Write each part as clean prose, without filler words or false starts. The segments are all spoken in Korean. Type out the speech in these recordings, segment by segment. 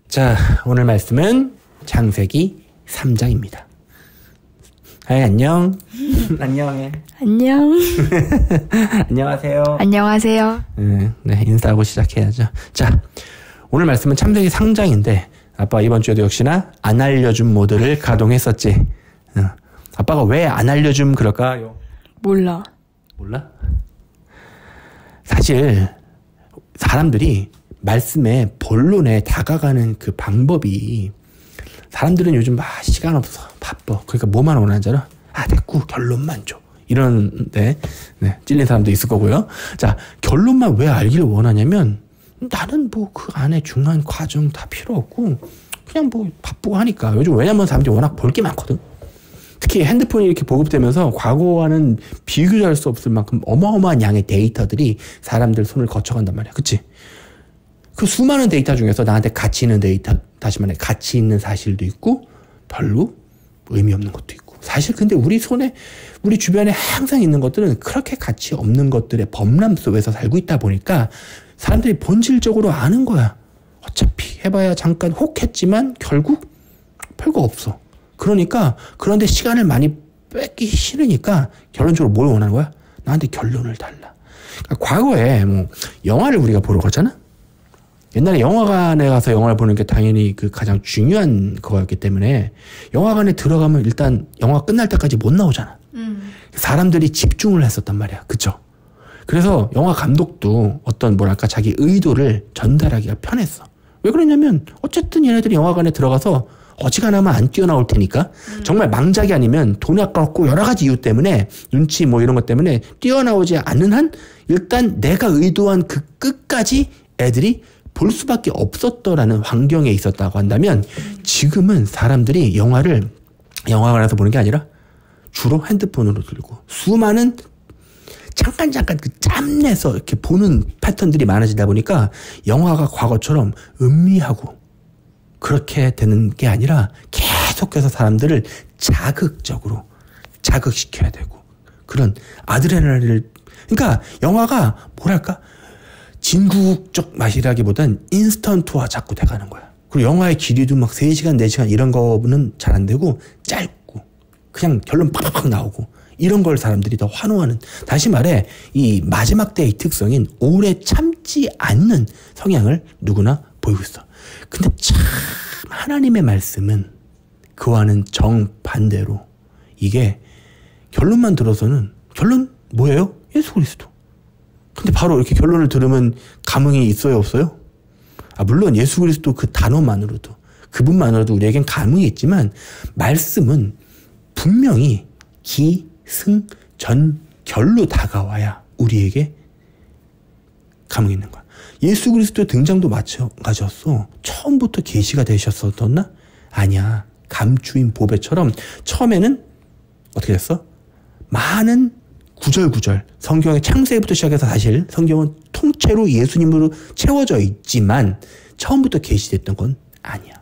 자, 오늘 말씀은 창세기 3장입니다. 아이, 안녕. 안녕해. 안녕. 안녕하세요. 안녕하세요. 네, 인사하고 시작해야죠. 자, 오늘 말씀은 창세기 3장인데 아빠가 이번 주에도 역시나 안 알려준 모드를 가동했었지. 아빠가 왜 안 알려줌 그럴까요? 몰라? 사실 사람들이 말씀의 본론에 다가가는 그 방법이, 사람들은 요즘 시간 없어, 바빠, 그러니까 뭐만 원하는 줄 알아? 됐고 결론만 줘, 이런데 찔린 사람도 있을 거고요. 자, 결론만 왜 알기를 원하냐면 나는 그 안에 중요한 과정 다 필요 없고 그냥 바쁘고 하니까. 요즘 왜냐면 사람들이 워낙 볼 게 많거든. 특히 핸드폰이 이렇게 보급되면서 과거와는 비교할 수 없을 만큼 어마어마한 양의 데이터들이 사람들 손을 거쳐간단 말이야. 그치? 그 수많은 데이터 중에서 나한테 가치 있는 데이터, 다시 말해 가치 있는 사실도 있고 별로 의미 없는 것도 있고. 사실 근데 우리 손에, 우리 주변에 항상 있는 것들은 그렇게 가치 없는 것들의 범람 속에서 살고 있다 보니까 사람들이 본질적으로 아는 거야. 어차피 해봐야 잠깐 혹했지만 결국 별거 없어. 그러니까 그런데 시간을 많이 뺏기 싫으니까 결론적으로 뭘 원하는 거야? 나한테 결론을 달라. 그러니까 과거에 영화를 우리가 보러 갔잖아? 옛날에 영화관에 가서 영화를 보는 게 당연히 그 가장 중요한 거였기 때문에 영화관에 들어가면 일단 영화 끝날 때까지 못 나오잖아. 사람들이 집중을 했었단 말이야. 그쵸? 그래서 영화 감독도 어떤 자기 의도를 전달하기가 편했어. 왜 그러냐면 어쨌든 얘네들이 영화관에 들어가서 어지간하면 안 뛰어나올 테니까, 정말 망작이 아니면 돈이 아깝고 여러 가지 이유 때문에, 눈치 이런 것 때문에 뛰어나오지 않는 한 일단 내가 의도한 그 끝까지 애들이 볼 수밖에 없었더라는 환경에 있었다고 한다면, 지금은 사람들이 영화를 영화관에서 보는 게 아니라 주로 핸드폰으로 들고 수많은 잠깐 그 짬내서 이렇게 보는 패턴들이 많아지다 보니까 영화가 과거처럼 음미하고 그렇게 되는 게 아니라 계속해서 사람들을 자극적으로 자극시켜야 되고, 그런 아드레날린을, 그러니까 영화가 진국적 맛이라기보단 인스턴트화 자꾸 돼가는 거야. 그리고 영화의 길이도 3시간, 4시간 이런 거는 잘 안 되고 짧고 그냥 결론 팍팍 나오고, 이런 걸 사람들이 더 환호하는, 다시 말해 이 마지막 때의 특성인 오래 참지 않는 성향을 누구나 보이고 있어. 근데 참 하나님의 말씀은 그와는 정반대로, 이게 결론만 들어서는, 결론 뭐예요? 예수 그리스도. 근데 바로 이렇게 결론을 들으면 감흥이 있어요, 없어요? 물론 예수 그리스도 그 단어만으로도, 그분만으로도 우리에겐 감흥이 있지만, 말씀은 분명히 기승전결로 다가와야 우리에게 감흥이 있는 거야. 예수 그리스도의 등장도 마찬가지였어. 처음부터 계시가 되셨었나? 아니야. 감추인 보배처럼 처음에는 어떻게 됐어? 많은 구절구절, 성경의 창세기부터 시작해서 사실 성경은 통째로 예수님으로 채워져 있지만 처음부터 계시됐던 건 아니야.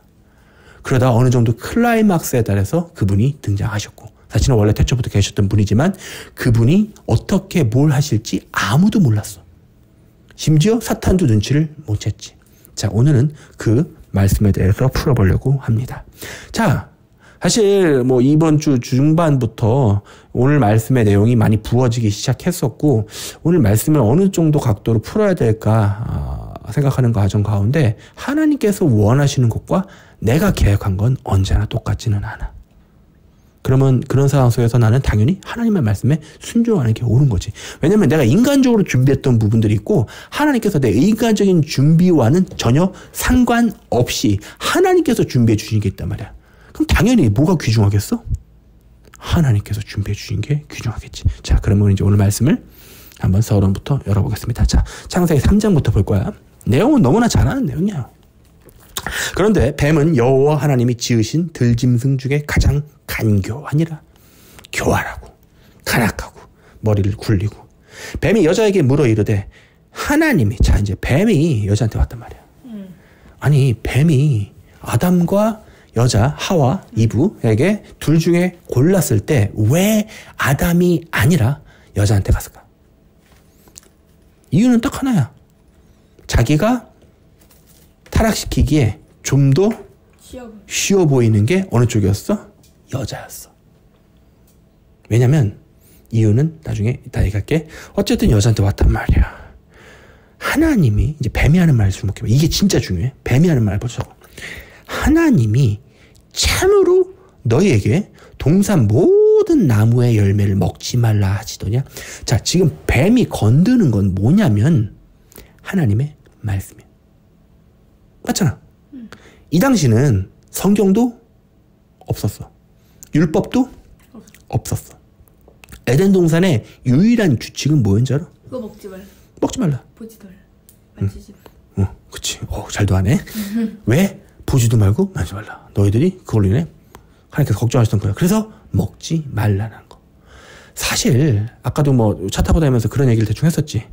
그러다 어느 정도 클라이막스에 달해서 그분이 등장하셨고, 사실은 원래 태초부터 계셨던 분이지만 그분이 어떻게 뭘 하실지 아무도 몰랐어. 심지어 사탄도 눈치를 못 챘지. 자, 오늘은 그 말씀에 대해서 풀어보려고 합니다. 자, 사실 이번 주 중반부터 오늘 말씀의 내용이 많이 부어지기 시작했었고, 오늘 말씀을 어느 정도 각도로 풀어야 될까 생각하는 과정 가운데 하나님께서 원하시는 것과 내가 계획한 건 언제나 똑같지는 않아. 그러면 그런 상황 속에서 나는 당연히 하나님의 말씀에 순종하는 게 옳은 거지. 왜냐면 내가 인간적으로 준비했던 부분들이 있고, 하나님께서 내 인간적인 준비와는 전혀 상관없이 하나님께서 준비해 주신 게 있단 말이야. 그럼 당연히 뭐가 귀중하겠어? 하나님께서 준비해 주신 게 귀중하겠지. 자, 그러면 이제 오늘 말씀을 한번 서론부터 열어보겠습니다. 자, 창세기 3장부터 볼 거야. 내용은 너무나 잘 아는 내용이야. 그런데 뱀은 여호와 하나님이 지으신 들짐승 중에 가장 간교하니라. 교활하고 간악하고 머리를 굴리고. 뱀이 여자에게 물어 이르되 하나님이, 자 이제 뱀이 여자한테 왔단 말이야. 아니 뱀이 아담과 여자 하와 이브에게 둘 중에 골랐을 때 왜 아담이 아니라 여자한테 갔을까? 이유는 딱 하나야. 자기가 타락시키기에 좀 더 쉬워 보이는 게 어느 쪽이었어? 여자였어. 왜냐면 이유는 나중에 이따 얘기할게. 어쨌든 여자한테 왔단 말이야. 하나님이 이제 뱀이 하는 말을 주목해봐. 이게 진짜 중요해. 뱀이 하는 말 보자고. 하나님이 참으로 너희에게 동산 모든 나무의 열매를 먹지 말라 하시더냐. 자, 지금 뱀이 건드는 건 뭐냐면 하나님의 말씀이야. 맞잖아. 이 당시는 성경도 없었어. 율법도 없었어. 에덴 동산의 유일한 규칙은 뭐였는지 알아? 그거 먹지 말라. 먹지 말라. 보지도 말라. 만지지 말라. 그치. 잘도 하네. 왜? 보지도 말고 만지지 말라. 너희들이 그걸로 인해 하나님께서 걱정하셨던 거야. 그래서 먹지 말라는 거. 사실 아까도 뭐 차 타고 다니면서 그런 얘기를 대충 했었지.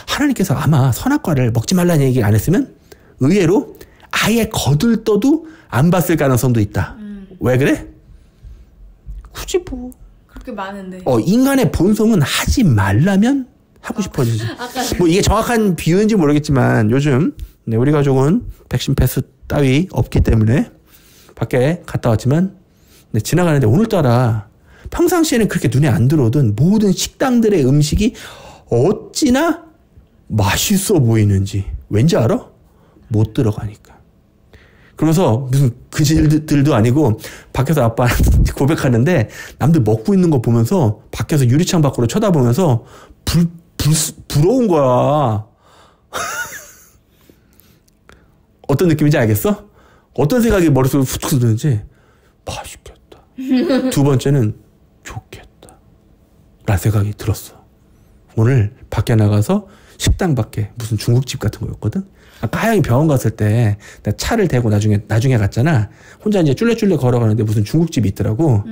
하나님께서 아마 선악과를 먹지 말라는 얘기를 안 했으면 의외로 아예 거들떠도 안 봤을 가능성도 있다. 왜 그래? 굳이 뭐 그렇게 많은데. 인간의 본성은 하지 말라면 하고 싶어지지. 뭐 이게 정확한 비유인지 모르겠지만 요즘 우리 가족은 백신 패스 따위 없기 때문에 밖에 갔다 왔지만 지나가는데 오늘따라 평상시에는 그렇게 눈에 안 들어오던 모든 식당들의 음식이 어찌나 맛있어 보이는지. 왠지 알아? 못 들어가니까. 그러면서 무슨 그질들도 아니고 밖에서 아빠한테 고백하는데 남들 먹고 있는 거 보면서 밖에서 유리창 밖으로 쳐다보면서 부러운 거야. 어떤 느낌인지 알겠어? 어떤 생각이 머릿속에 훅 드는지. 맛있겠다. 두 번째는 좋겠다. 라는 생각이 들었어. 오늘 밖에 나가서 식당 밖에 무슨 중국집 같은 거였거든? 아까 하영이 병원 갔을 때 내가 차를 대고 나중에 갔잖아. 혼자 이제 쫄래쫄래 걸어가는데 무슨 중국집이 있더라고.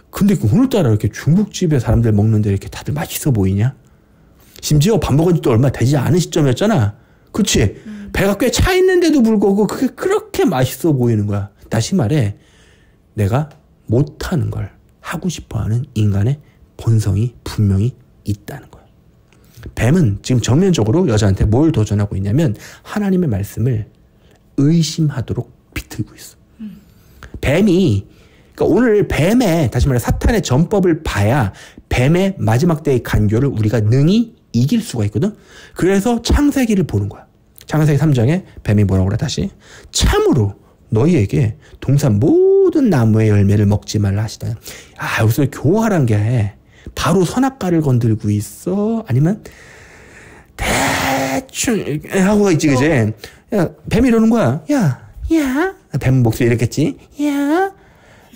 근데 오늘따라 이렇게 중국집에 사람들 먹는데 이렇게 다들 맛있어 보이냐? 심지어 밥 먹은 지도 얼마 되지 않은 시점이었잖아. 그치? 배가 꽤 차 있는데도 불구하고 그게 그렇게 맛있어 보이는 거야. 다시 말해, 내가 못하는 걸 하고 싶어하는 인간의 본성이 분명히 있다는 거야. 뱀은 지금 정면적으로 여자한테 뭘 도전하고 있냐면 하나님의 말씀을 의심하도록 비틀고 있어. 뱀이, 그러니까 오늘 뱀의, 다시 말해 사탄의 전법을 봐야 뱀의 마지막 때의 간교를 우리가 능히 이길 수가 있거든. 그래서 창세기를 보는 거야. 창세기 3장에 뱀이 뭐라고 그래 다시? 참으로 너희에게 동산 모든 나무의 열매를 먹지 말라 하시다. 여기서 교활한 게 바로 선악과를 건들고 있어? 아니면 대충 하고 있지, 그지? 야, 뱀이 이러는 거야. 야, 뱀 목소리 이랬겠지? 야,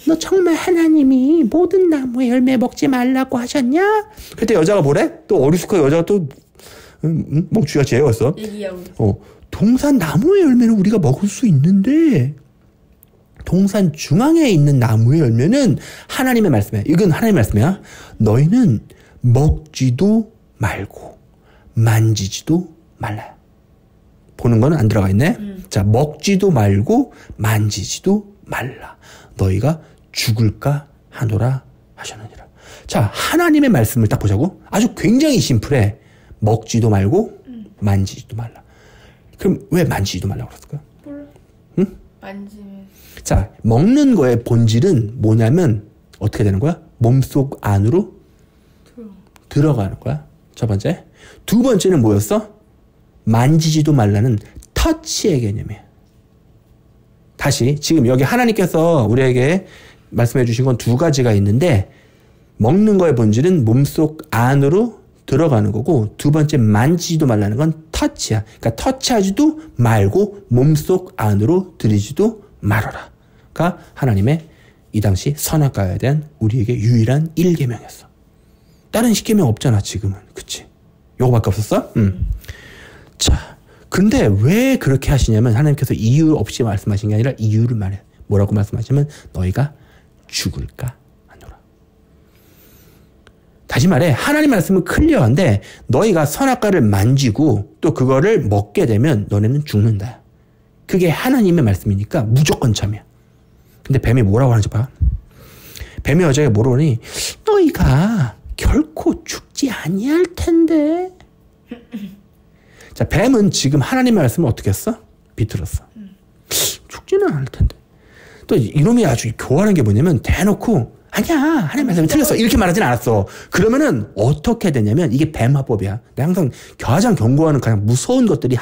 너 정말 하나님이 모든 나무의 열매 먹지 말라고 하셨냐? 그때 여자가 뭐래? 또 어리숙한 여자가 또 멍충이가 재웠어. 얘기하고. 동산 나무의 열매는 우리가 먹을 수 있는데 동산 중앙에 있는 나무의 열매는 하나님의 말씀이야. 이건 하나님의 말씀이야. 너희는 먹지도 말고 만지지도 말라. 보는 거는 안 들어가 있네. 자, 먹지도 말고 만지지도 말라. 너희가 죽을까 하노라 하셨느니라. 자, 하나님의 말씀을 딱 보자고. 아주 굉장히 심플해. 먹지도 말고 만지지도 말라. 그럼 왜 만지지도 말라고 그랬을까? 몰라. 응? 만지면. 자, 먹는 거의 본질은 뭐냐면 어떻게 되는 거야? 몸속 안으로 들어가는 거야. 첫 번째. 두 번째는 뭐였어? 만지지도 말라는 터치의 개념이야. 다시 지금 여기 하나님께서 우리에게 말씀해 주신 건 두 가지가 있는데 먹는 거의 본질은 몸속 안으로 들어가는 거고 두 번째 만지지도 말라는 건 터치야. 그러니까 터치하지도 말고 몸속 안으로 들이지도 말아라.가 하나님의 이 당시 선악과에 대한 우리에게 유일한 1계명이었어. 다른 10계명 없잖아 지금은. 그치? 요거밖에 없었어? 자, 근데 왜 그렇게 하시냐면 하나님께서 이유 없이 말씀하신 게 아니라 이유를 말해. 뭐라고 말씀하시면 너희가 죽을까 하노라. 다시 말해 하나님 말씀은 클리어한데 너희가 선악과를 만지고 또 그거를 먹게 되면 너네는 죽는다. 그게 하나님의 말씀이니까 무조건 참이야. 근데 뱀이 뭐라고 하는지 봐. 뱀이 여자가 뭐라고 하니 너희가 결코 죽지 아니할 텐데. 자, 뱀은 지금 하나님의 말씀을 어떻게 했어? 비틀었어. 죽지는 않을 텐데. 또 이놈이 아주 교활한 게 뭐냐면 대놓고 아니야 하나님 말씀이 틀렸어 이렇게 말하진 않았어. 그러면은 어떻게 되냐면 이게 뱀화법이야. 내가 항상 가장 경고하는 가장 무서운 것들이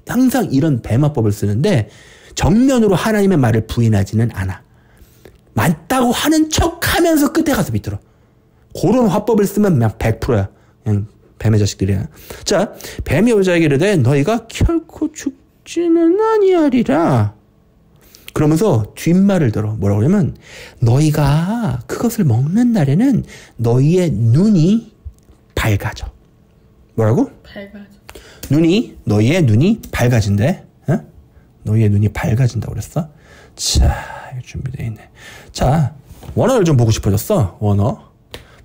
항상 이런 뱀화법을 쓰는데 정면으로 하나님의 말을 부인하지는 않아. 맞다고 하는 척하면서 끝에 가서 비틀어. 그런 화법을 쓰면 그냥 100%야. 그냥 뱀의 자식들이야. 자, 뱀이 여자에게 이르되 너희가 결코 죽지는 아니하리라. 그러면서 뒷말을 들어. 뭐라고 하냐면 너희가 그것을 먹는 날에는 너희의 눈이 밝아져. 뭐라고? 밝아져. 너희의 눈이 밝아진대. 어? 너희의 눈이 밝아진다고 그랬어. 자, 이거 준비되어 있네. 자, 원어를 좀 보고 싶어졌어. 원어.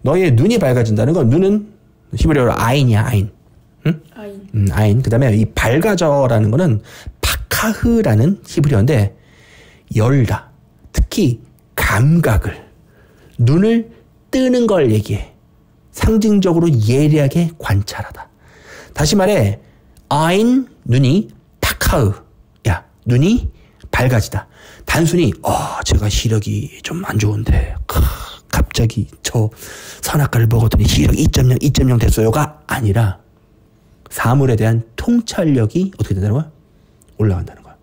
너희의 눈이 밝아진다는 건 눈은 히브리어로 아인이야. 아인. 응? 아인. 아인. 그 다음에 이 밝아져라는 거는 파카흐라는 히브리어인데 열다. 특히 감각을 눈을 뜨는 걸 얘기해. 상징적으로 예리하게 관찰하다. 다시 말해 아인 눈이 파카흐 야 눈이 밝아지다. 단순히 제가 시력이 좀 안 좋은데 갑자기 저 선악과를 먹었더니 시력 2.0 2.0 됐어요가 아니라 사물에 대한 통찰력이 어떻게 된다는 거야? 올라간다는 거야.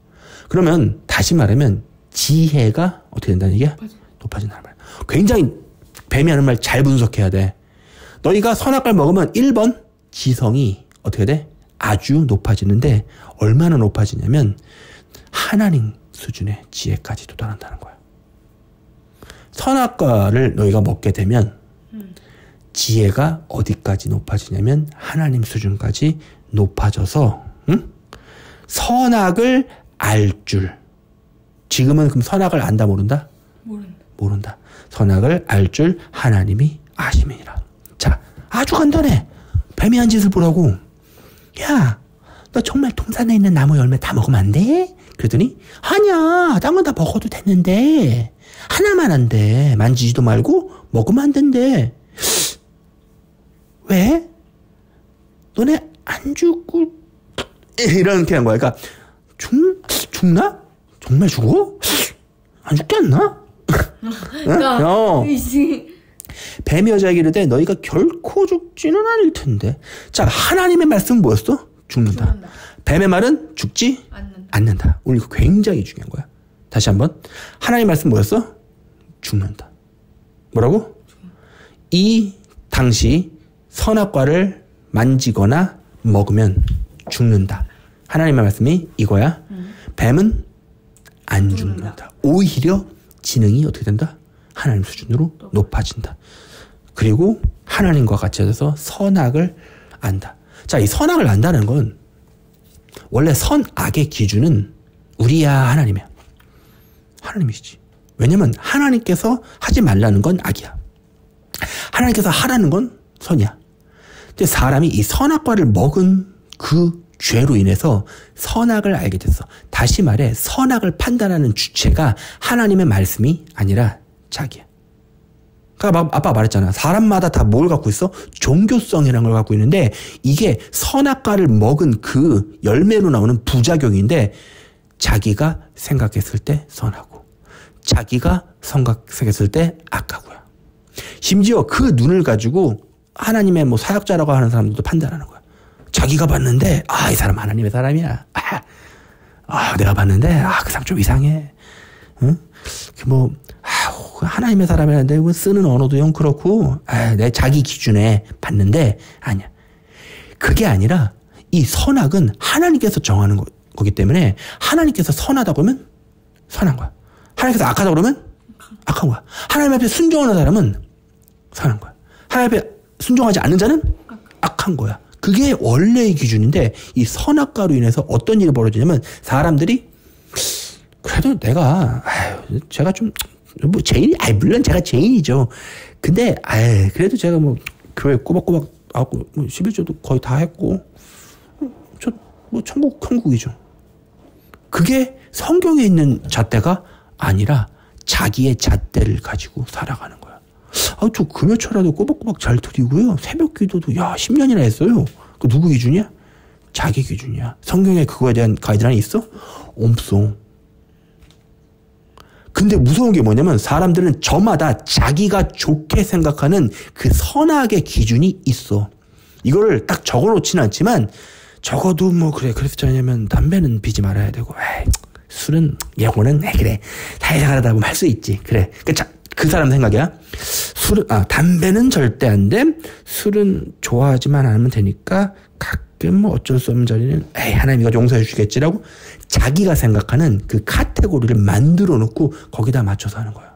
그러면 다시 말하면 지혜가 어떻게 된다는 얘기야? 높아진다는 말. 굉장히 뱀이 하는 말 잘 분석해야 돼. 너희가 선악과를 먹으면 1번 지성이 어떻게 돼? 아주 높아지는데 얼마나 높아지냐면 하나님 수준의 지혜까지 도달한다는 거야. 선악과를 너희가 먹게 되면 지혜가 어디까지 높아지냐면 하나님 수준까지 높아져서 선악을 알 줄. 지금은 그럼 선악을 안다 모른다? 모른다. 선악을 알 줄 하나님이 아심이니라. 자, 아주 간단해. 뱀이 한 짓을 보라고. 야, 너 정말 동산에 있는 나무 열매 다 먹으면 안 돼? 그랬더니 아니야, 딴 건 다 먹어도 됐는데 하나만 안 돼. 만지지도 말고 먹으면 안 된대. 왜? 너네 안 죽고 이렇게 한 거야. 그러니까 죽나? 정말 죽어? 안 죽지 않나? 뱀이 여자에게 이르되 너희가 결코 죽지는 않을 텐데. 자, 하나님의 말씀은 뭐였어? 죽는다. 뱀의 말은 죽지 않는다. 오늘 이거 굉장히 중요한 거야. 다시 한번. 하나님의 말씀 뭐였어? 죽는다. 뭐라고? 이 당시 선악과를 만지거나 먹으면 죽는다. 하나님의 말씀이 이거야. 뱀은 안 죽는다. 오히려 지능이 어떻게 된다? 하나님 수준으로 높아진다. 그리고 하나님과 같이 해서 선악을 안다. 자, 이 선악을 안다는 건 원래 선악의 기준은 우리야 하나님이야. 하나님이시지. 왜냐면 하나님께서 하지 말라는 건 악이야. 하나님께서 하라는 건 선이야. 근데 사람이 이 선악과를 먹은 그 죄로 인해서 선악을 알게 됐어. 다시 말해 선악을 판단하는 주체가 하나님의 말씀이 아니라 자기야. 그러니까 아빠가 말했잖아. 사람마다 다 뭘 갖고 있어? 종교성이라는 걸 갖고 있는데 이게 선악과를 먹은 그 열매로 나오는 부작용인데 자기가 생각했을 때 선하고 자기가 생각했을 때 악하고요. 심지어 그 눈을 가지고 하나님의 뭐 사역자라고 하는 사람들도 판단하는 거야. 자기가 봤는데 이 사람 하나님의 사람이야. 내가 봤는데 그 사람 좀 이상해. 응? 하나님의 사람이라는데 쓰는 언어도 영 그렇고 내 자기 기준에 봤는데 아니야. 그게 아니라 이 선악은 하나님께서 정하는 거기 때문에 하나님께서 선하다고 하면 선한 거야. 하나님께서 악하다고 그러면 악한 거야. 하나님 앞에 순종하는 사람은 선한 거야. 하나님 앞에 순종하지 않는 자는 악한 거야. 그게 원래의 기준인데 이 선악과로 인해서 어떤 일이 벌어지냐면 사람들이 그래도 내가 제가 좀 뭐 죄인이 물론 제가 죄인이죠. 근데 그래도 제가 뭐 교회 꼬박꼬박 하고 뭐 11조도 거의 다 했고 저 뭐 천국이죠. 그게 성경에 있는 잣대가 아니라 자기의 잣대를 가지고 살아가는 거야. 저 금요초라도 꼬박꼬박 잘 드리고요. 새벽 기도도 10년이나 했어요. 그 누구 기준이야? 자기 기준이야. 성경에 그거에 대한 가이드라인이 있어? 없어. 근데 무서운 게 뭐냐면 사람들은 저마다 자기가 좋게 생각하는 그 선악의 기준이 있어. 이거를 딱 적어놓지는 않지만 적어도 뭐 그래 그래서 저냐면 담배는 피지 말아야 되고 에이, 술은 영어는 그래 사회생활하다 보면 할 수 있지. 그래 그 사람 생각이야. 담배는 절대 안 돼. 술은 좋아하지만 않으면 되니까 가끔 뭐 어쩔 수 없는 자리는 에이 하나님이 용서해 주겠지라고 자기가 생각하는 그 카테고리를 만들어 놓고 거기다 맞춰서 하는 거야.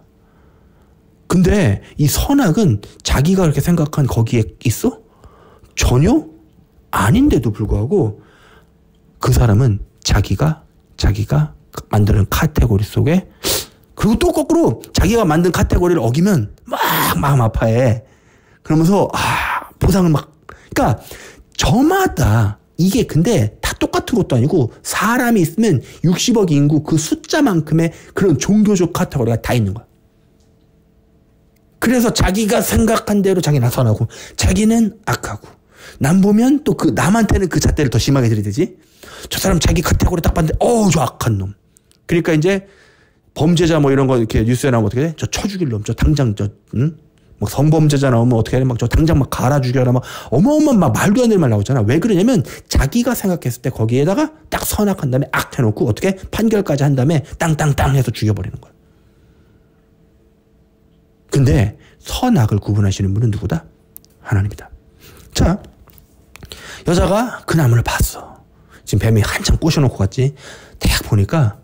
근데 이 선악은 자기가 그렇게 생각한 거기에 있어? 전혀 아닌데도 불구하고 그 사람은 자기가 만드는 카테고리 속에 그리고 또 거꾸로 자기가 만든 카테고리를 어기면 막 마음 아파해. 그러면서 보상을 그러니까 저마다 이게 근데 다 똑같은 것도 아니고 사람이 있으면 60억 인구 그 숫자만큼의 그런 종교적 카테고리가 다 있는 거야. 그래서 자기가 생각한 대로 자기는 선하고 자기는 악하고 남 보면 또 그 남한테는 그 잣대를 더 심하게 들이대지. 저 사람 자기 카테고리 딱 봤는데 저 악한 놈. 그러니까 이제 범죄자 뭐 이런 거 이렇게 뉴스에 나오면 어떻게 돼? 저 쳐 죽일 놈, 저 당장 막 성범죄자 나오면 어떻게 해? 막 저 당장 막 갈아 죽여라 막 어마어마한 막 말도 안 되는 말 나오잖아. 왜 그러냐면 자기가 생각했을 때 거기에다가 딱 선악한 다음에 악 해놓고 어떻게 판결까지 한 다음에 땅땅땅 해서 죽여버리는 거야. 근데 선악을 구분하시는 분은 누구다? 하나님이다. 자, 여자가 그 나무를 봤어. 지금 뱀이 한참 꼬셔놓고 갔지. 딱 보니까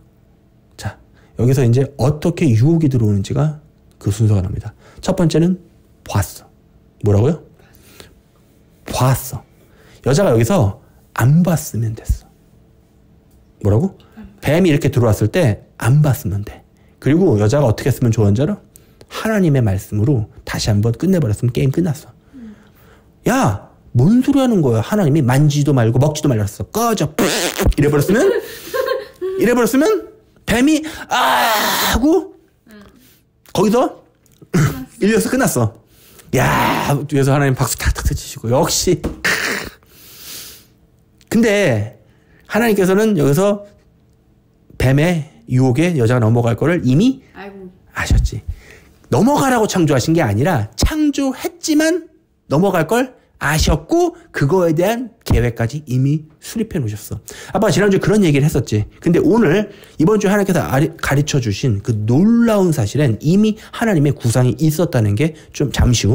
자 여기서 이제 어떻게 유혹이 들어오는지가 그 순서가 납니다. 첫 번째는 봤어. 뭐라고요? 봤어. 여자가 여기서 안 봤으면 됐어. 뭐라고? 뱀이 이렇게 들어왔을 때 안 봤으면 돼. 그리고 여자가 어떻게 했으면 좋은지 알아? 하나님의 말씀으로 다시 한번 끝내버렸으면 게임 끝났어. 야, 뭔 소리 하는 거야? 하나님이 만지도 말고 먹지도 말랐어. 꺼져. 이래버렸으면 뱀이 하고 거기서 일려서 끝났어. 야, 뒤에서 하나님 박수 탁탁 치시고 역시. 근데 하나님께서는 여기서 뱀의 유혹에 여자가 넘어갈 거를 이미 아셨지. 넘어가라고 창조하신 게 아니라 창조했지만 넘어갈 걸 아셨고 그거에 대한 계획까지 이미 수립해 놓으셨어. 아빠가 지난주에 그런 얘기를 했었지. 근데 오늘 이번 주에 하나님께서 가르쳐 주신 그 놀라운 사실은 이미 하나님의 구상이 있었다는 게 좀 잠시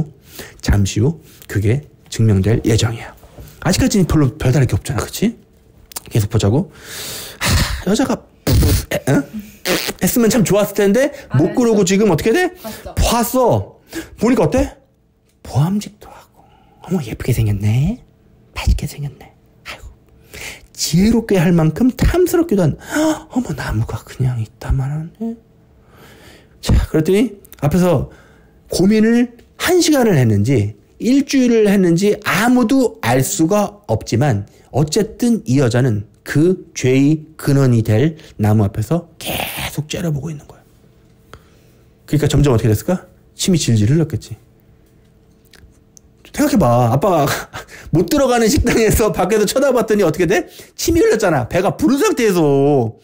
후 그게 증명될 예정이야. 아직까지는 별로 별다를 게 없잖아. 그치? 계속 보자고. 여자가 했으면 참 좋았을 텐데 못 그러고 지금 어떻게 돼? 봤어. 보니까 어때? 보암직도 하고 어머 예쁘게 생겼네. 맛있게 생겼네. 아이고 지혜롭게 할 만큼 탐스럽기도 한 어머 나무가 그냥 있다만 자 그랬더니 앞에서 고민을 1시간을 했는지 일주일을 했는지 아무도 알 수가 없지만 어쨌든 이 여자는 그 죄의 근원이 될 나무 앞에서 계속 째려보고 있는 거야. 그러니까 점점 어떻게 됐을까? 침이 질질 흘렀겠지. 생각해봐. 아빠가 못 들어가는 식당에서 밖에서 쳐다봤더니 어떻게 돼? 침이 흘렸잖아. 배가 부른 상태에서.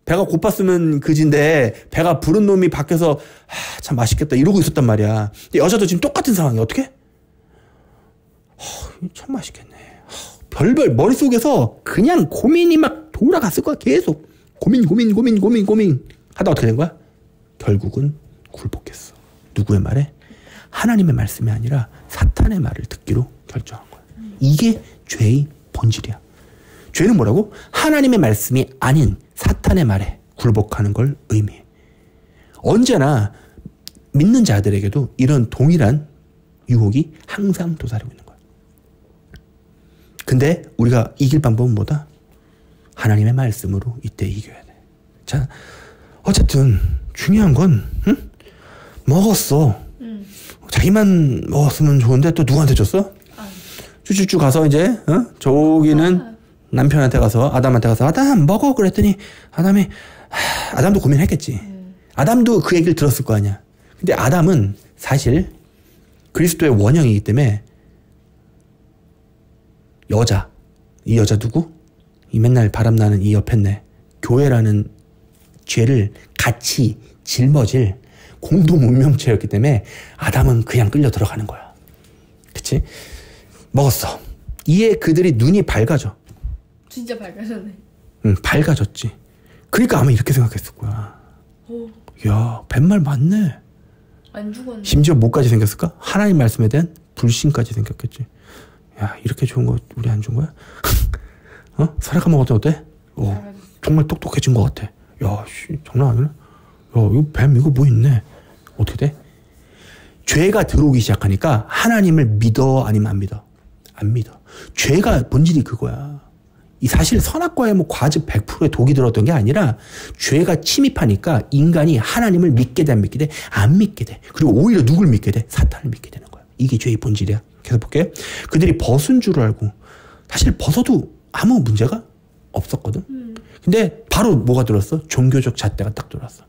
배가 고팠으면 그진데 배가 부른 놈이 밖에서 참 맛있겠다 이러고 있었단 말이야. 근데 여자도 지금 똑같은 상황이야. 어떻게? 참 맛있겠네. 별별 머릿속에서 그냥 고민이 막 돌아갔을 거야. 계속 고민 하다 어떻게 된 거야? 결국은 굴복했어. 누구의 말에? 하나님의 말씀이 아니라 사탄의 말을 듣기로 결정한 거야. 이게 죄의 본질이야. 죄는 뭐라고? 하나님의 말씀이 아닌 사탄의 말에 굴복하는 걸 의미해. 언제나 믿는 자들에게도 이런 동일한 유혹이 항상 도사리고 있는 거야. 근데 우리가 이길 방법은 뭐다? 하나님의 말씀으로 이때 이겨야 돼. 자, 어쨌든 중요한 건 먹었어. 자기만 먹었으면 좋은데 또 누구한테 줬어? 쭈쭈쭈 가서 이제 저기는 남편한테 가서 아담한테 가서 아담 먹어 그랬더니 아담도 고민했겠지. 아담도 그 얘기를 들었을 거 아니야. 근데 아담은 사실 그리스도의 원형이기 때문에 이 여자 누구? 이 맨날 바람나는 이 옆에 네 교회라는 죄를 같이 짊어질 공동 운명체였기 때문에 아담은 그냥 끌려 들어가는 거야. 그치? 먹었어. 이에 그들이 눈이 밝아져. 진짜 밝아졌네. 응, 밝아졌지. 그러니까 아마 이렇게 생각했을 거야. 오. 야, 뱀말 맞네. 안 죽었네. 심지어 뭐까지 생겼을까? 하나님 말씀에 대한 불신까지 생겼겠지. 야, 이렇게 좋은 거 우리 안 준 거야? 사라가 먹었더니 어때? 정말 똑똑해진 것 같아. 야, 씨, 장난 아니네. 야, 이거 뱀 이거 뭐 있네. 어떻게 돼? 죄가 들어오기 시작하니까 하나님을 믿어 아니면 안 믿어? 안 믿어. 죄가 본질이 그거야. 이 사실 선악과에 뭐 과즙 100%의 독이 들었던 게 아니라 죄가 침입하니까 인간이 하나님을 믿게 돼 안 믿게 돼? 안 믿게 돼. 그리고 오히려 누굴 믿게 돼? 사탄을 믿게 되는 거야. 이게 죄의 본질이야. 계속 볼게. 그들이 벗은 줄 알고 사실 벗어도 아무 문제가 없었거든. 근데 바로 뭐가 들었어? 종교적 잣대가 딱 들어왔어.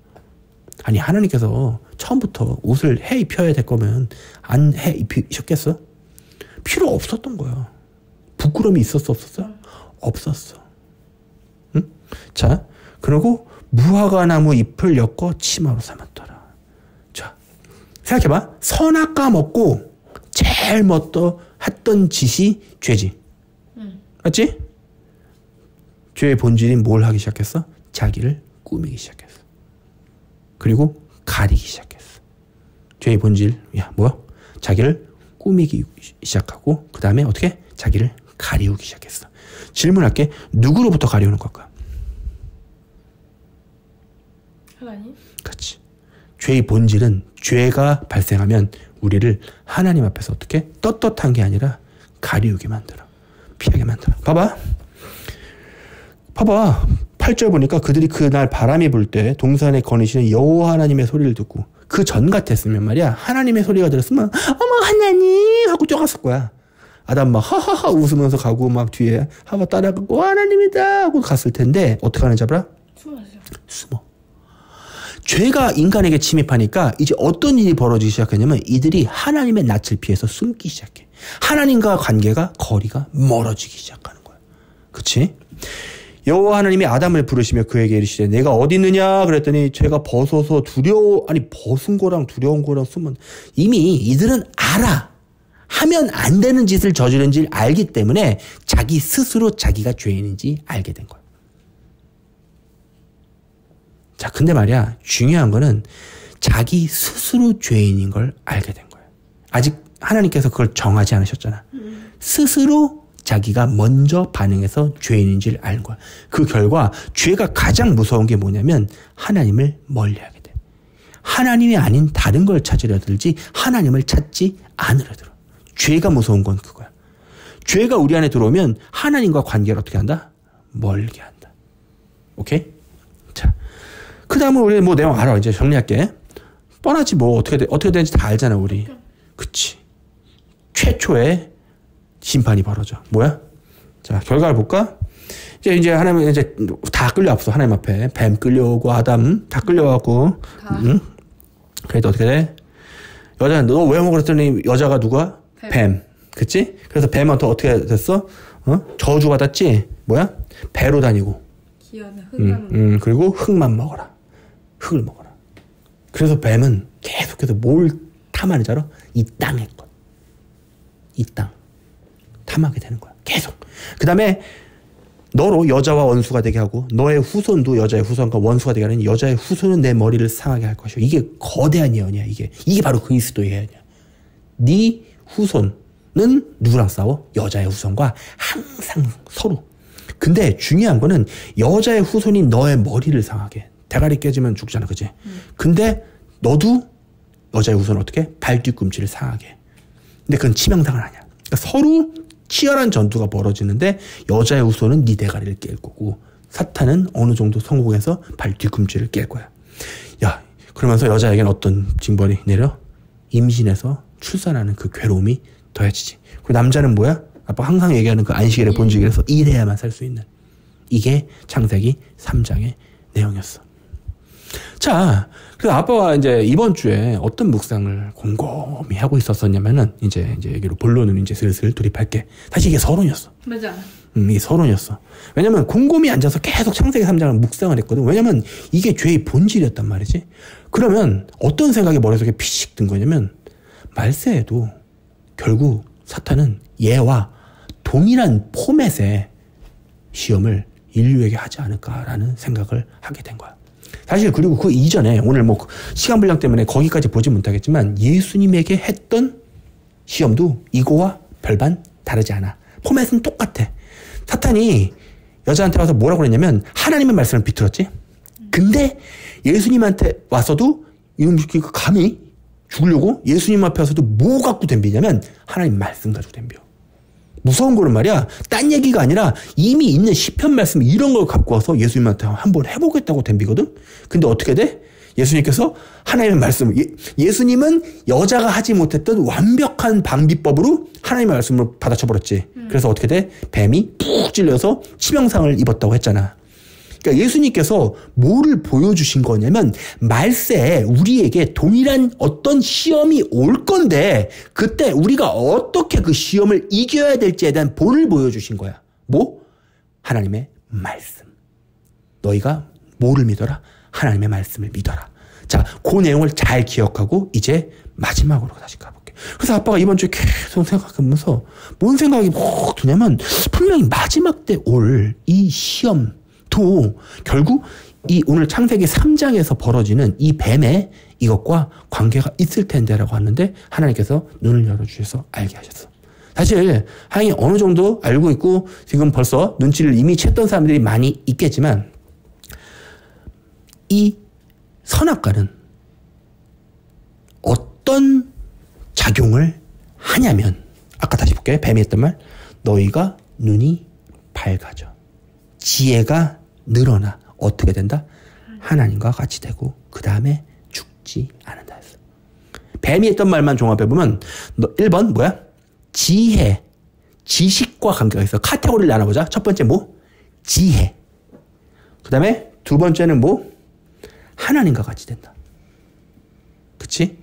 아니 하나님께서 처음부터 옷을 해 입혀야 될 거면 안 해 입히셨겠어? 필요 없었던 거야. 부끄러움이 있었어 없었어? 없었어. 응? 자, 그리고 무화과 나무 잎을 엮어 치마로 삼았더라. 자, 생각해봐. 선악과 먹고 제일 먼저 했던 짓이 죄지. 맞지? 죄의 본질인 뭘 하기 시작했어? 자기를 꾸미기 시작했어. 그리고 가리기 시작했어. 죄의 본질, 야, 뭐야? 자기를 꾸미기 시작하고, 그 다음에 어떻게? 자기를 가리우기 시작했어. 질문할게. 누구로부터 가리우는 걸까? 하나님? 그렇지. 죄의 본질은 죄가 발생하면 우리를 하나님 앞에서 어떻게? 떳떳한 게 아니라 가리우게 만들어. 피하게 만들어. 봐봐. 8절 보니까 그들이 그날 바람이 불 때 동산에 거니시는 여호와 하나님의 소리를 듣고 그 전 같았으면 말이야. 하나님의 소리가 들었으면 어머 하나님 하고 뛰어갔을 거야. 아담 막 하하하 웃으면서 가고 막 뒤에 하와 따라가고 하나님이다 하고 갔을 텐데 어떻게 하는지 알아? 숨어. 죄가 인간에게 침입하니까 이제 어떤 일이 벌어지기 시작했냐면 이들이 하나님의 낯을 피해서 숨기 시작해. 하나님과 관계가 거리가 멀어지기 시작하는 거야. 그치? 여호와 하나님이 아담을 부르시며 그에게 이르시되 내가 어디 있느냐 그랬더니 죄가 벗어서 벗은 거랑 두려운 거랑 숨은 이미 이들은 알아. 하면 안 되는 짓을 저지른지 알기 때문에 자기 스스로 자기가 죄인인지 알게 된 거야. 자, 근데 말이야 중요한 거는 자기 스스로 죄인인 걸 알게 된 거야. 아직 하나님께서 그걸 정하지 않으셨잖아. 스스로 자기가 먼저 반응해서 죄인인지를 아는 거야. 그 결과 죄가 가장 무서운 게 뭐냐면 하나님을 멀리하게 돼. 하나님이 아닌 다른 걸 찾으려 들지 하나님을 찾지 않으려 들어. 죄가 무서운 건 그거야. 죄가 우리 안에 들어오면 하나님과 관계를 어떻게 한다? 멀게 한다. 오케이? 자, 그 다음은 우리 뭐 내용 알아. 이제 정리할게. 뻔하지 뭐 어떻게 되는지 다 알잖아 우리. 그치. 최초의 심판이 벌어져. 뭐야? 자, 결과를 볼까? 이제 하나님 이제 다 끌려왔어. 하나님 앞에. 뱀 끌려오고 아담 다 끌려와갖고. 응? 그래도 어떻게 돼? 여자 너 왜 먹어 그랬더니 여자가 누가? 뱀. 그치? 그래서 뱀한테 어떻게 됐어? 저주 받았지? 뭐야? 배로 다니고. 기어는 흙만 그리고 흙만 먹어라. 흙을 먹어라. 그래서 뱀은 계속해서 뭘 탐하는지 알아? 이 땅의 것. 이 땅. 탐하게 되는 거야. 계속. 그 다음에 너로 여자와 원수가 되게 하고 너의 후손도 여자의 후손과 원수가 되게 하는 여자의 후손은 내 머리를 상하게 할 것이요. 이게 거대한 예언이야. 이게 바로 그리스도의 예언이야. 네 후손은 누구랑 싸워? 여자의 후손과 항상 서로. 근데 중요한 거는 여자의 후손이 너의 머리를 상하게. 대가리 깨지면 죽잖아. 그치? 근데 너도 여자의 후손은 어떻게? 발 뒤꿈치를 상하게. 근데 그건 치명상은 아니야. 그러니까 서로 치열한 전투가 벌어지는데 여자의 후손은 네 대가리를 깰 거고 사탄은 어느 정도 성공해서 발 뒤꿈치를 깰 거야. 야, 그러면서 여자에게는 어떤 징벌이 내려? 임신해서 출산하는 그 괴로움이 더해지지. 그 남자는 뭐야? 아빠 항상 얘기하는 그 안식일의 본질에서 일해야만 살 수 있는. 이게 창세기 3장의 내용이었어. 자, 그래서 아빠와 이제 이번 주에 어떤 묵상을 곰곰이 하고 있었었냐면은 이제 여기로 본론은 이제 슬슬 돌입할게. 사실 이게 서론이었어. 맞아. 이게 서론이었어. 왜냐면 곰곰이 앉아서 계속 창세기 3장을 묵상을 했거든. 왜냐면 이게 죄의 본질이었단 말이지. 그러면 어떤 생각이 머릿속에 피식 든 거냐면 말세에도 결국 사탄은 얘와 동일한 포맷의 시험을 인류에게 하지 않을까라는 생각을 하게 된 거야. 사실 그리고 그 이전에 오늘 뭐 시간 분량 때문에 거기까지 보지 못하겠지만 예수님에게 했던 시험도 이거와 별반 다르지 않아. 포맷은 똑같아. 사탄이 여자한테 와서 뭐라고 그랬냐면 하나님의 말씀을 비틀었지. 근데 예수님한테 와서도 이놈 감히 죽으려고 예수님 앞에 와서도 뭐 갖고 덤비냐면 하나님 말씀 가지고 덤벼. 무서운 거는 말이야. 딴 얘기가 아니라 이미 있는 시편 말씀 이런 걸 갖고 와서 예수님한테 한번 해보겠다고 덤비거든. 근데 어떻게 돼? 예수님께서 하나님의 말씀을 예수님은 여자가 하지 못했던 완벽한 방비법으로 하나님의 말씀을 받아쳐버렸지. 그래서 어떻게 돼? 뱀이 푹 찔려서 치명상을 입었다고 했잖아. 그러니까 예수님께서 뭐를 보여주신 거냐면 말세에 우리에게 동일한 어떤 시험이 올 건데 그때 우리가 어떻게 그 시험을 이겨야 될지에 대한 본을 보여주신 거야. 뭐? 하나님의 말씀. 너희가 뭐를 믿어라? 하나님의 말씀을 믿어라. 자, 그 내용을 잘 기억하고 이제 마지막으로 다시 가볼게. 그래서 아빠가 이번 주에 계속 생각하면서 뭔 생각이 푹 드냐면 분명히 마지막 때 올 이 시험도 결국 이 오늘 창세기 3장에서 벌어지는 이 뱀의 이것과 관계가 있을 텐데라고 하는데 하나님께서 눈을 열어주셔서 알게 하셨어. 사실 하나님이 어느 정도 알고 있고 지금 벌써 눈치를 이미 챘던 사람들이 많이 있겠지만 이 선악과는 어떤 작용을 하냐면 아까 다시 볼게요. 뱀이 했던 말 너희가 눈이 밝아져 지혜가 늘어나 어떻게 된다? 하나님과 같이 되고 그 다음에 죽지 않는다 했어. 뱀이 했던 말만 종합해보면 1번 뭐야? 지혜 지식과 관계가 있어. 카테고리를 나눠보자. 첫 번째 뭐? 지혜. 그 다음에 두 번째는 뭐? 하나님과 같이 된다. 그치?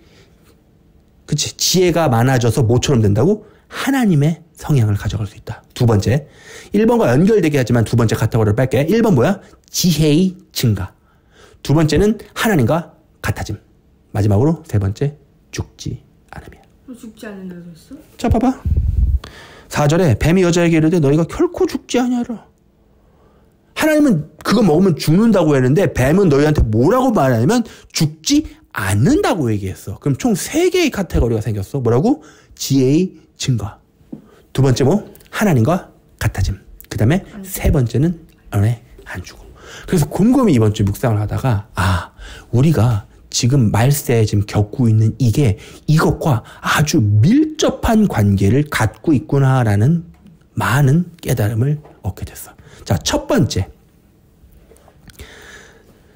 그치? 지혜가 많아져서 모처럼 된다고? 하나님의 성향을 가져갈 수 있다. 두 번째. 1번과 연결되게 하지만 두 번째 카테고리를 뺄게. 1번 뭐야? 지혜의 증가. 두 번째는 하나님과 같아짐. 마지막으로 세 번째, 죽지 않으며. 죽지 않는다고 했어? 자, 봐봐. 4절에 뱀이 여자에게 이르되 너희가 결코 죽지 아니하라. 하나님은 그거 먹으면 죽는다고 했는데 뱀은 너희한테 뭐라고 말하냐면 죽지 않는다고 얘기했어. 그럼 총 3개의 카테고리가 생겼어. 뭐라고? 지혜의 증가. 두 번째 뭐? 하나님과 같아짐. 그 다음에 세 번째는 안 죽어. 그래서 곰곰이 이번 주 묵상을 하다가 우리가 지금 말세에 지금 겪고 있는 이게 이것과 아주 밀접한 관계를 갖고 있구나라는 많은 깨달음을 얻게 됐어. 자, 첫 번째.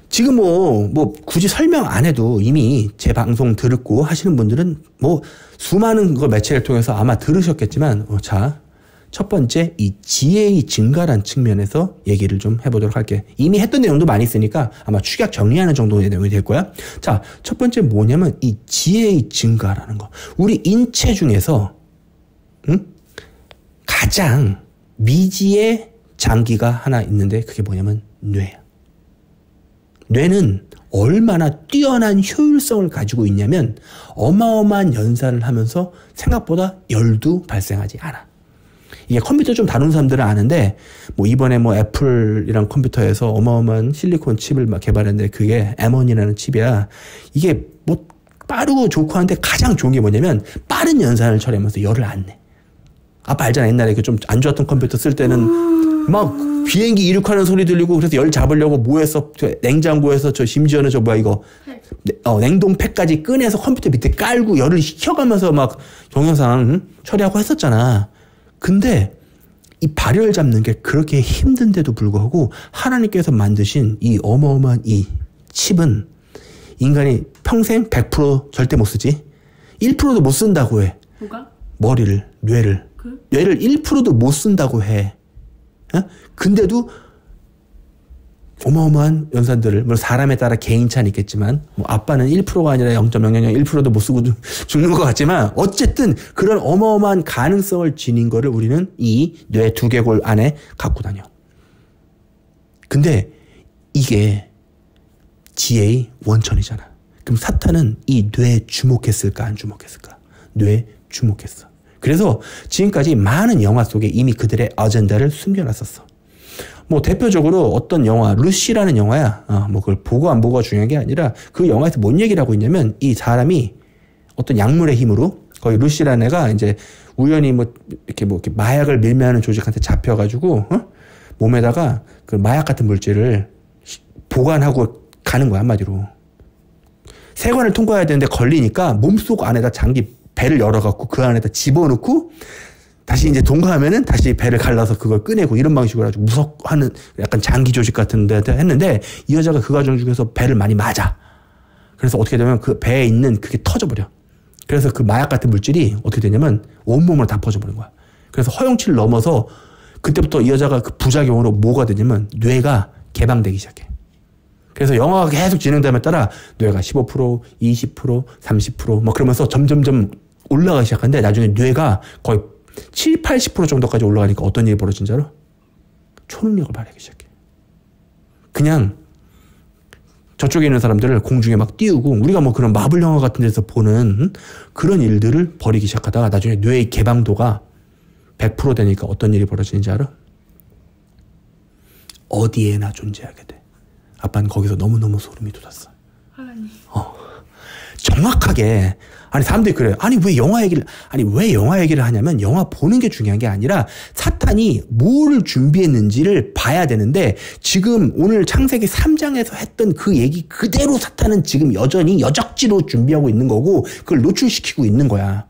지금 뭐 굳이 설명 안 해도 이미 제 방송 듣고 하시는 분들은 뭐 수많은 그 매체를 통해서 아마 들으셨겠지만, 자, 첫 번째 이 지혜의 증가란 측면에서 얘기를 좀 해보도록 할게. 이미 했던 내용도 많이 있으니까 아마 축약 정리하는 정도의 내용이 될 거야. 자, 첫 번째 뭐냐면 이 지혜의 증가라는 거. 우리 인체 중에서 가장 미지의 장기가 하나 있는데 그게 뭐냐면 뇌야. 뇌는 얼마나 뛰어난 효율성을 가지고 있냐면 어마어마한 연산을 하면서 생각보다 열도 발생하지 않아. 이게 컴퓨터 좀 다루는 사람들은 아는데 뭐 이번에 뭐 애플이랑 컴퓨터에서 어마어마한 실리콘 칩을 막 개발했는데 그게 M1이라는 칩이야. 이게 뭐 빠르고 좋고 한데 가장 좋은 게 뭐냐면 빠른 연산을 처리하면서 열을 안 내. 아빠 알잖아. 옛날에 그 좀 안 좋았던 컴퓨터 쓸 때는 막 비행기 이륙하는 소리 들리고 그래서 열 잡으려고 뭐 했어? 냉장고에서 심지어는 이거 냉동팩까지 꺼내서 컴퓨터 밑에 깔고 열을 식혀가면서 막 동영상 처리하고 했었잖아. 근데 이 발열 잡는 게 그렇게 힘든데도 불구하고 하나님께서 만드신 이 어마어마한 이 칩은 인간이 평생 100% 절대 못 쓰지. 1%도 못 쓴다고 해. 뭐가? 머리를, 뇌를. 뇌를 1%도 못 쓴다고 해. 근데도 어마어마한 연산들을, 물론 사람에 따라 개인차는 있겠지만, 뭐 아빠는 1%가 아니라 0.001%도 못 쓰고 죽는 것 같지만, 어쨌든 그런 어마어마한 가능성을 지닌 거를 우리는 이 뇌 두개골 안에 갖고 다녀. 근데 이게 지혜의 원천이잖아. 그럼 사탄은 이 뇌에 주목했을까, 안 주목했을까? 뇌에 주목했어. 그래서 지금까지 많은 영화 속에 이미 그들의 어젠다를 숨겨놨었어. 뭐 대표적으로 어떤 영화, 루시라는 영화야. 뭐 그걸 보고 안 보고가 중요한 게 아니라 그 영화에서 뭔 얘기를 하고 있냐면 이 사람이 어떤 약물의 힘으로 거의 루시라는 애가 이제 우연히 뭐 이렇게 마약을 밀매하는 조직한테 잡혀가지고 몸에다가 그 마약 같은 물질을 보관하고 가는 거야, 한마디로. 세관을 통과해야 되는데 걸리니까 몸속 안에다 배를 열어갖고 그 안에다 집어넣고 다시 이제 통과하면은 다시 배를 갈라서 그걸 꺼내고 이런 방식으로 아주 무섭하는 약간 장기 조직 같은 데 했는데 이 여자가 그 과정 중에서 배를 많이 맞아. 그래서 어떻게 되면 그 배에 있는 그게 터져버려. 그래서 그 마약 같은 물질이 어떻게 되냐면 온몸으로 다 퍼져버린 거야. 그래서 허용치를 넘어서 그때부터 이 여자가 그 부작용으로 뭐가 되냐면 뇌가 개방되기 시작해. 그래서 영화가 계속 진행됨에 따라 뇌가 15%, 20%, 30% 뭐 그러면서 점점점 올라가기 시작하는데 나중에 뇌가 거의 7, 80% 정도까지 올라가니까 어떤 일이 벌어진 줄 알아? 초능력을 발휘하기 시작해. 그냥 저쪽에 있는 사람들을 공중에 막 띄우고 우리가 뭐 그런 마블 영화 같은 데서 보는 그런 일들을 벌이기 시작하다가 나중에 뇌의 개방도가 100% 되니까 어떤 일이 벌어지는지 알아? 어디에나 존재하게 돼. 아빠는 거기서 너무너무 소름이 돋았어. 하나님. 정확하게. 아니 사람들이 그래요. 왜 영화 얘기를 하냐면 영화 보는 게 중요한 게 아니라 사탄이 뭐를 준비했는지를 봐야 되는데 지금 오늘 창세기 3장에서 했던 그 얘기 그대로 사탄은 지금 여전히 여적지로 준비하고 있는 거고 그걸 노출시키고 있는 거야.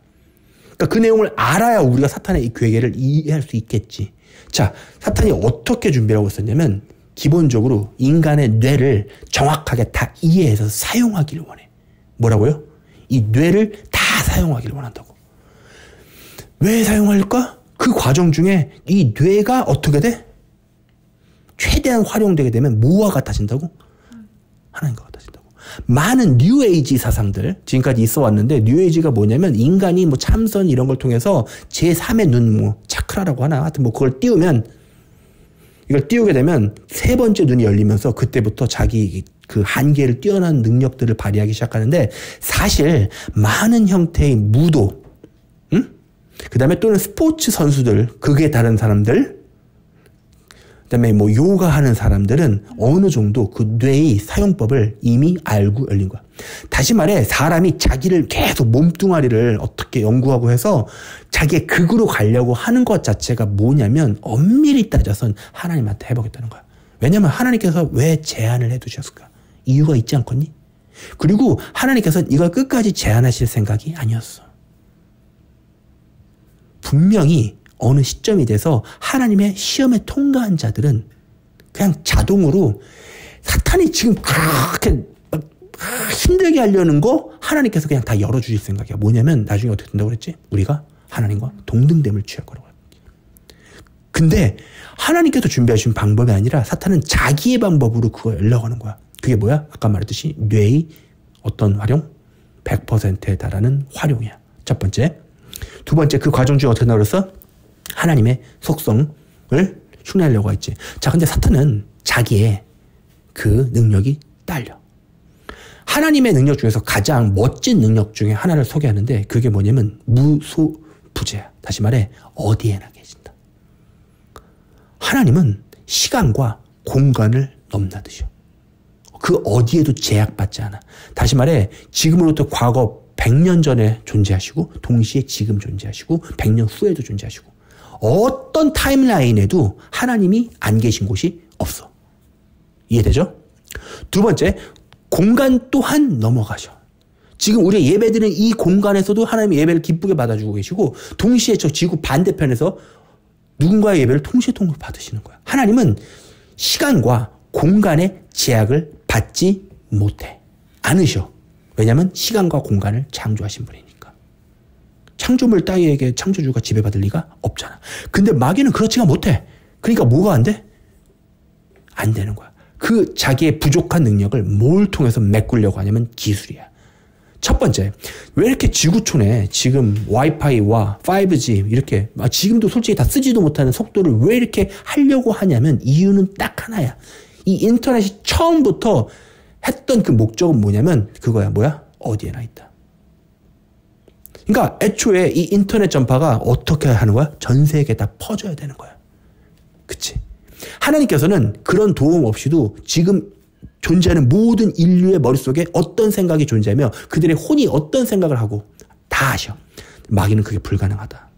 그러니까 그 내용을 알아야 우리가 사탄의 이 괴계를 이해할 수 있겠지. 자, 사탄이 어떻게 준비하고 있었냐면 기본적으로 인간의 뇌를 정확하게 다 이해해서 사용하기를 원해. 뭐라고요? 이 뇌를 다 사용하기를 원한다고. 왜 사용할까? 그 과정 중에 이 뇌가 어떻게 돼? 최대한 활용되게 되면 뭐와 같아진다고? 하나님과 같아진다고. 많은 뉴에이지 사상들 지금까지 있어 왔는데 뉴에이지가 뭐냐면 인간이 뭐 참선 이런 걸 통해서 제3의 눈, 뭐 차크라라고 하나 하여튼 뭐 그걸 띄우면 이걸 띄우게 되면 세 번째 눈이 열리면서 그때부터 자기 그 한계를 뛰어난 능력들을 발휘하기 시작하는데 사실 많은 형태의 무도, 그 다음에 또는 스포츠 선수들, 극에 다른 사람들, 그 다음에 뭐 요가 하는 사람들은 어느 정도 그 뇌의 사용법을 이미 알고 열린 거야. 다시 말해 사람이 자기를 계속 몸뚱아리를 어떻게 연구하고 해서 자기의 극으로 가려고 하는 것 자체가 뭐냐면 엄밀히 따져선 하나님한테 해보겠다는 거야. 왜냐면 하나님께서 왜 제한을 해두셨을까? 이유가 있지 않겠니? 그리고 하나님께서는 이걸 끝까지 제한하실 생각이 아니었어. 분명히 어느 시점이 돼서 하나님의 시험에 통과한 자들은 그냥 자동으로 사탄이 지금 그렇게 힘들게 하려는 거 하나님께서 그냥 다 열어주실 생각이야. 뭐냐면 나중에 어떻게 된다고 그랬지? 우리가 하나님과 동등됨을 취할 거라고. 근데 하나님께서 준비하신 방법이 아니라 사탄은 자기의 방법으로 그걸 열려고 하는 거야. 그게 뭐야? 아까 말했듯이 뇌의 어떤 활용? 100%에 달하는 활용이야. 첫 번째. 두 번째, 그 과정 중에 어떻게 나왔어? 하나님의 속성을 흉내내려고 했지. 자, 근데 사탄은 자기의 그 능력이 딸려. 하나님의 능력 중에서 가장 멋진 능력 중에 하나를 소개하는데 그게 뭐냐면 무소부재야. 다시 말해 어디에나 계신다. 하나님은 시간과 공간을 넘나드셔. 그 어디에도 제약받지 않아. 다시 말해 지금으로부터 과거 100년 전에 존재하시고 동시에 지금 존재하시고 100년 후에도 존재하시고 어떤 타임라인에도 하나님이 안 계신 곳이 없어. 이해되죠? 두 번째, 공간 또한 넘어가셔. 지금 우리가 예배드리는 이 공간에서도 하나님의 예배를 기쁘게 받아주고 계시고 동시에 저 지구 반대편에서 누군가의 예배를 동시에 받으시는 거야. 하나님은 시간과 공간의 제약을 받지 못해. 않으셔. 왜냐하면 시간과 공간을 창조하신 분이니까. 창조물 따위에게 창조주가 지배받을 리가 없잖아. 근데 마귀는 그렇지가 못해. 그러니까 뭐가 안 돼? 안 되는 거야. 그 자기의 부족한 능력을 뭘 통해서 메꾸려고 하냐면 기술이야. 첫 번째, 왜 이렇게 지구촌에 지금 와이파이와 5G 이렇게 지금도 솔직히 다 쓰지도 못하는 속도를 왜 이렇게 하려고 하냐면 이유는 딱 하나야. 이 인터넷이 처음부터 했던 그 목적은 뭐냐면 그거야. 뭐야? 어디에나 있다. 그러니까 애초에 이 인터넷 전파가 어떻게 하는 거야? 전 세계에 다 퍼져야 되는 거야. 그치? 하나님께서는 그런 도움 없이도 지금 존재하는 모든 인류의 머릿속에 어떤 생각이 존재하며 그들의 혼이 어떤 생각을 하고 다 아셔. 마귀는 그게 불가능하다.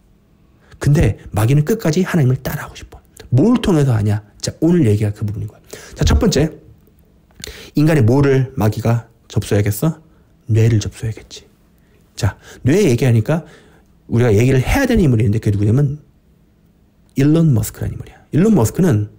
근데 마귀는 끝까지 하나님을 따라하고 싶어. 뭘 통해서 하냐? 자, 오늘 얘기가 그 부분인 거야. 자, 첫 번째. 인간의 뭐를 마귀가 접수해야겠어? 뇌를 접수해야겠지. 자, 뇌 얘기하니까 우리가 얘기를 해야 되는 인물이 있는데 그게 누구냐면 일론 머스크라는 인물이야. 일론 머스크는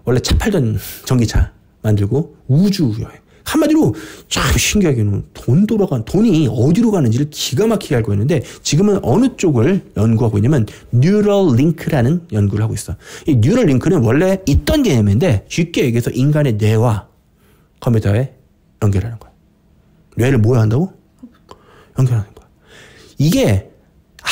원래 차 팔던 전기차 만들고 우주 여행. 한마디로 참 신기하게는 돈이 어디로 가는지를 기가 막히게 알고 있는데 지금은 어느 쪽을 연구하고 있냐면 뉴럴 링크라는 연구를 하고 있어. 이 뉴럴 링크는 원래 있던 개념인데 쉽게 얘기해서 인간의 뇌와 컴퓨터에 연결하는 거야. 뇌를 뭐야 한다고? 연결하는 거야. 이게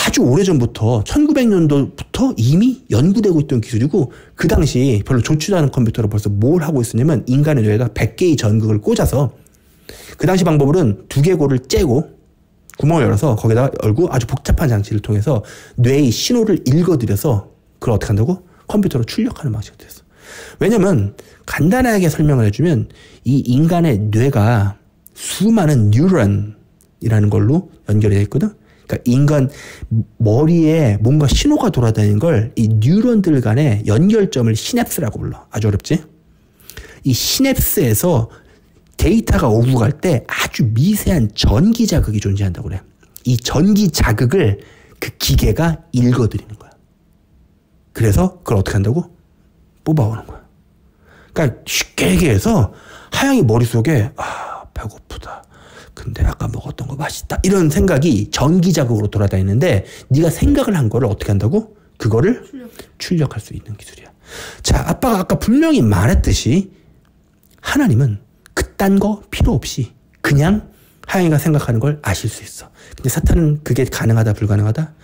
아주 오래전부터 1900년도부터 이미 연구되고 있던 기술이고 그 당시 별로 좋지도 않은 컴퓨터로 벌써 뭘 하고 있었냐면 인간의 뇌에다 100개의 전극을 꽂아서 그 당시 방법으로는 두개골을 째고 구멍을 열어서 거기다가 열고 아주 복잡한 장치를 통해서 뇌의 신호를 읽어들여서 그걸 어떻게 한다고? 컴퓨터로 출력하는 방식이 됐어. 왜냐면 간단하게 설명을 해주면 이 인간의 뇌가 수많은 뉴런이라는 걸로 연결이 되어 있거든. 그러니까 인간 머리에 뭔가 신호가 돌아다니는 걸 이 뉴런들 간의 연결점을 시냅스라고 불러. 아주 어렵지? 이 시냅스에서 데이터가 오고 갈 때 아주 미세한 전기 자극이 존재한다고 그래. 이 전기 자극을 그 기계가 읽어드리는 거야. 그래서 그걸 어떻게 한다고? 뽑아오는 거야. 그러니까 쉽게 얘기해서 하양이 머릿속에 배고프다. 근데 아까 먹었던 거 맛있다. 이런 생각이 전기 자극으로 돌아다니는데 네가 생각을 한 거를 어떻게 한다고? 그거를 출력할 수 있는 기술이야. 자, 아빠가 아까 분명히 말했듯이 하나님은 그딴 거 필요 없이 그냥 하양이가 생각하는 걸 아실 수 있어. 근데 사탄은 그게 가능하다 불가능하다?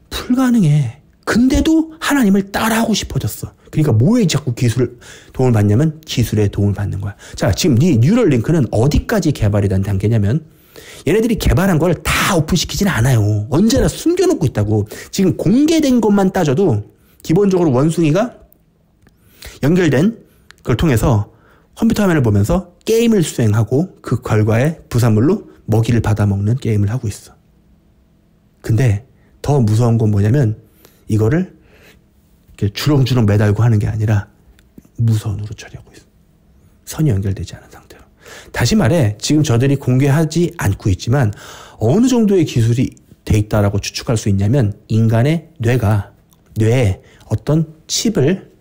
불가능해. 근데도 하나님을 따라하고 싶어졌어. 그러니까 뭐에 자꾸 기술을 도움을 받냐면 기술의 도움을 받는 거야. 자, 지금 네 뉴럴링크는 어디까지 개발이 된 단계냐면 얘네들이 개발한 걸 다 오픈시키진 않아요. 언제나 숨겨놓고 있다고. 지금 공개된 것만 따져도 기본적으로 원숭이가 연결된 걸 통해서 컴퓨터 화면을 보면서 게임을 수행하고 그 결과에 부산물로 먹이를 받아먹는 게임을 하고 있어. 근데 더 무서운 건 뭐냐면 이거를 이렇게 주렁주렁 매달고 하는 게 아니라 무선으로 처리하고 있어. 선이 연결되지 않은 상태로. 다시 말해 지금 저들이 공개하지 않고 있지만 어느 정도의 기술이 돼 있다라고 추측할 수 있냐면 인간의 뇌에 어떤 칩을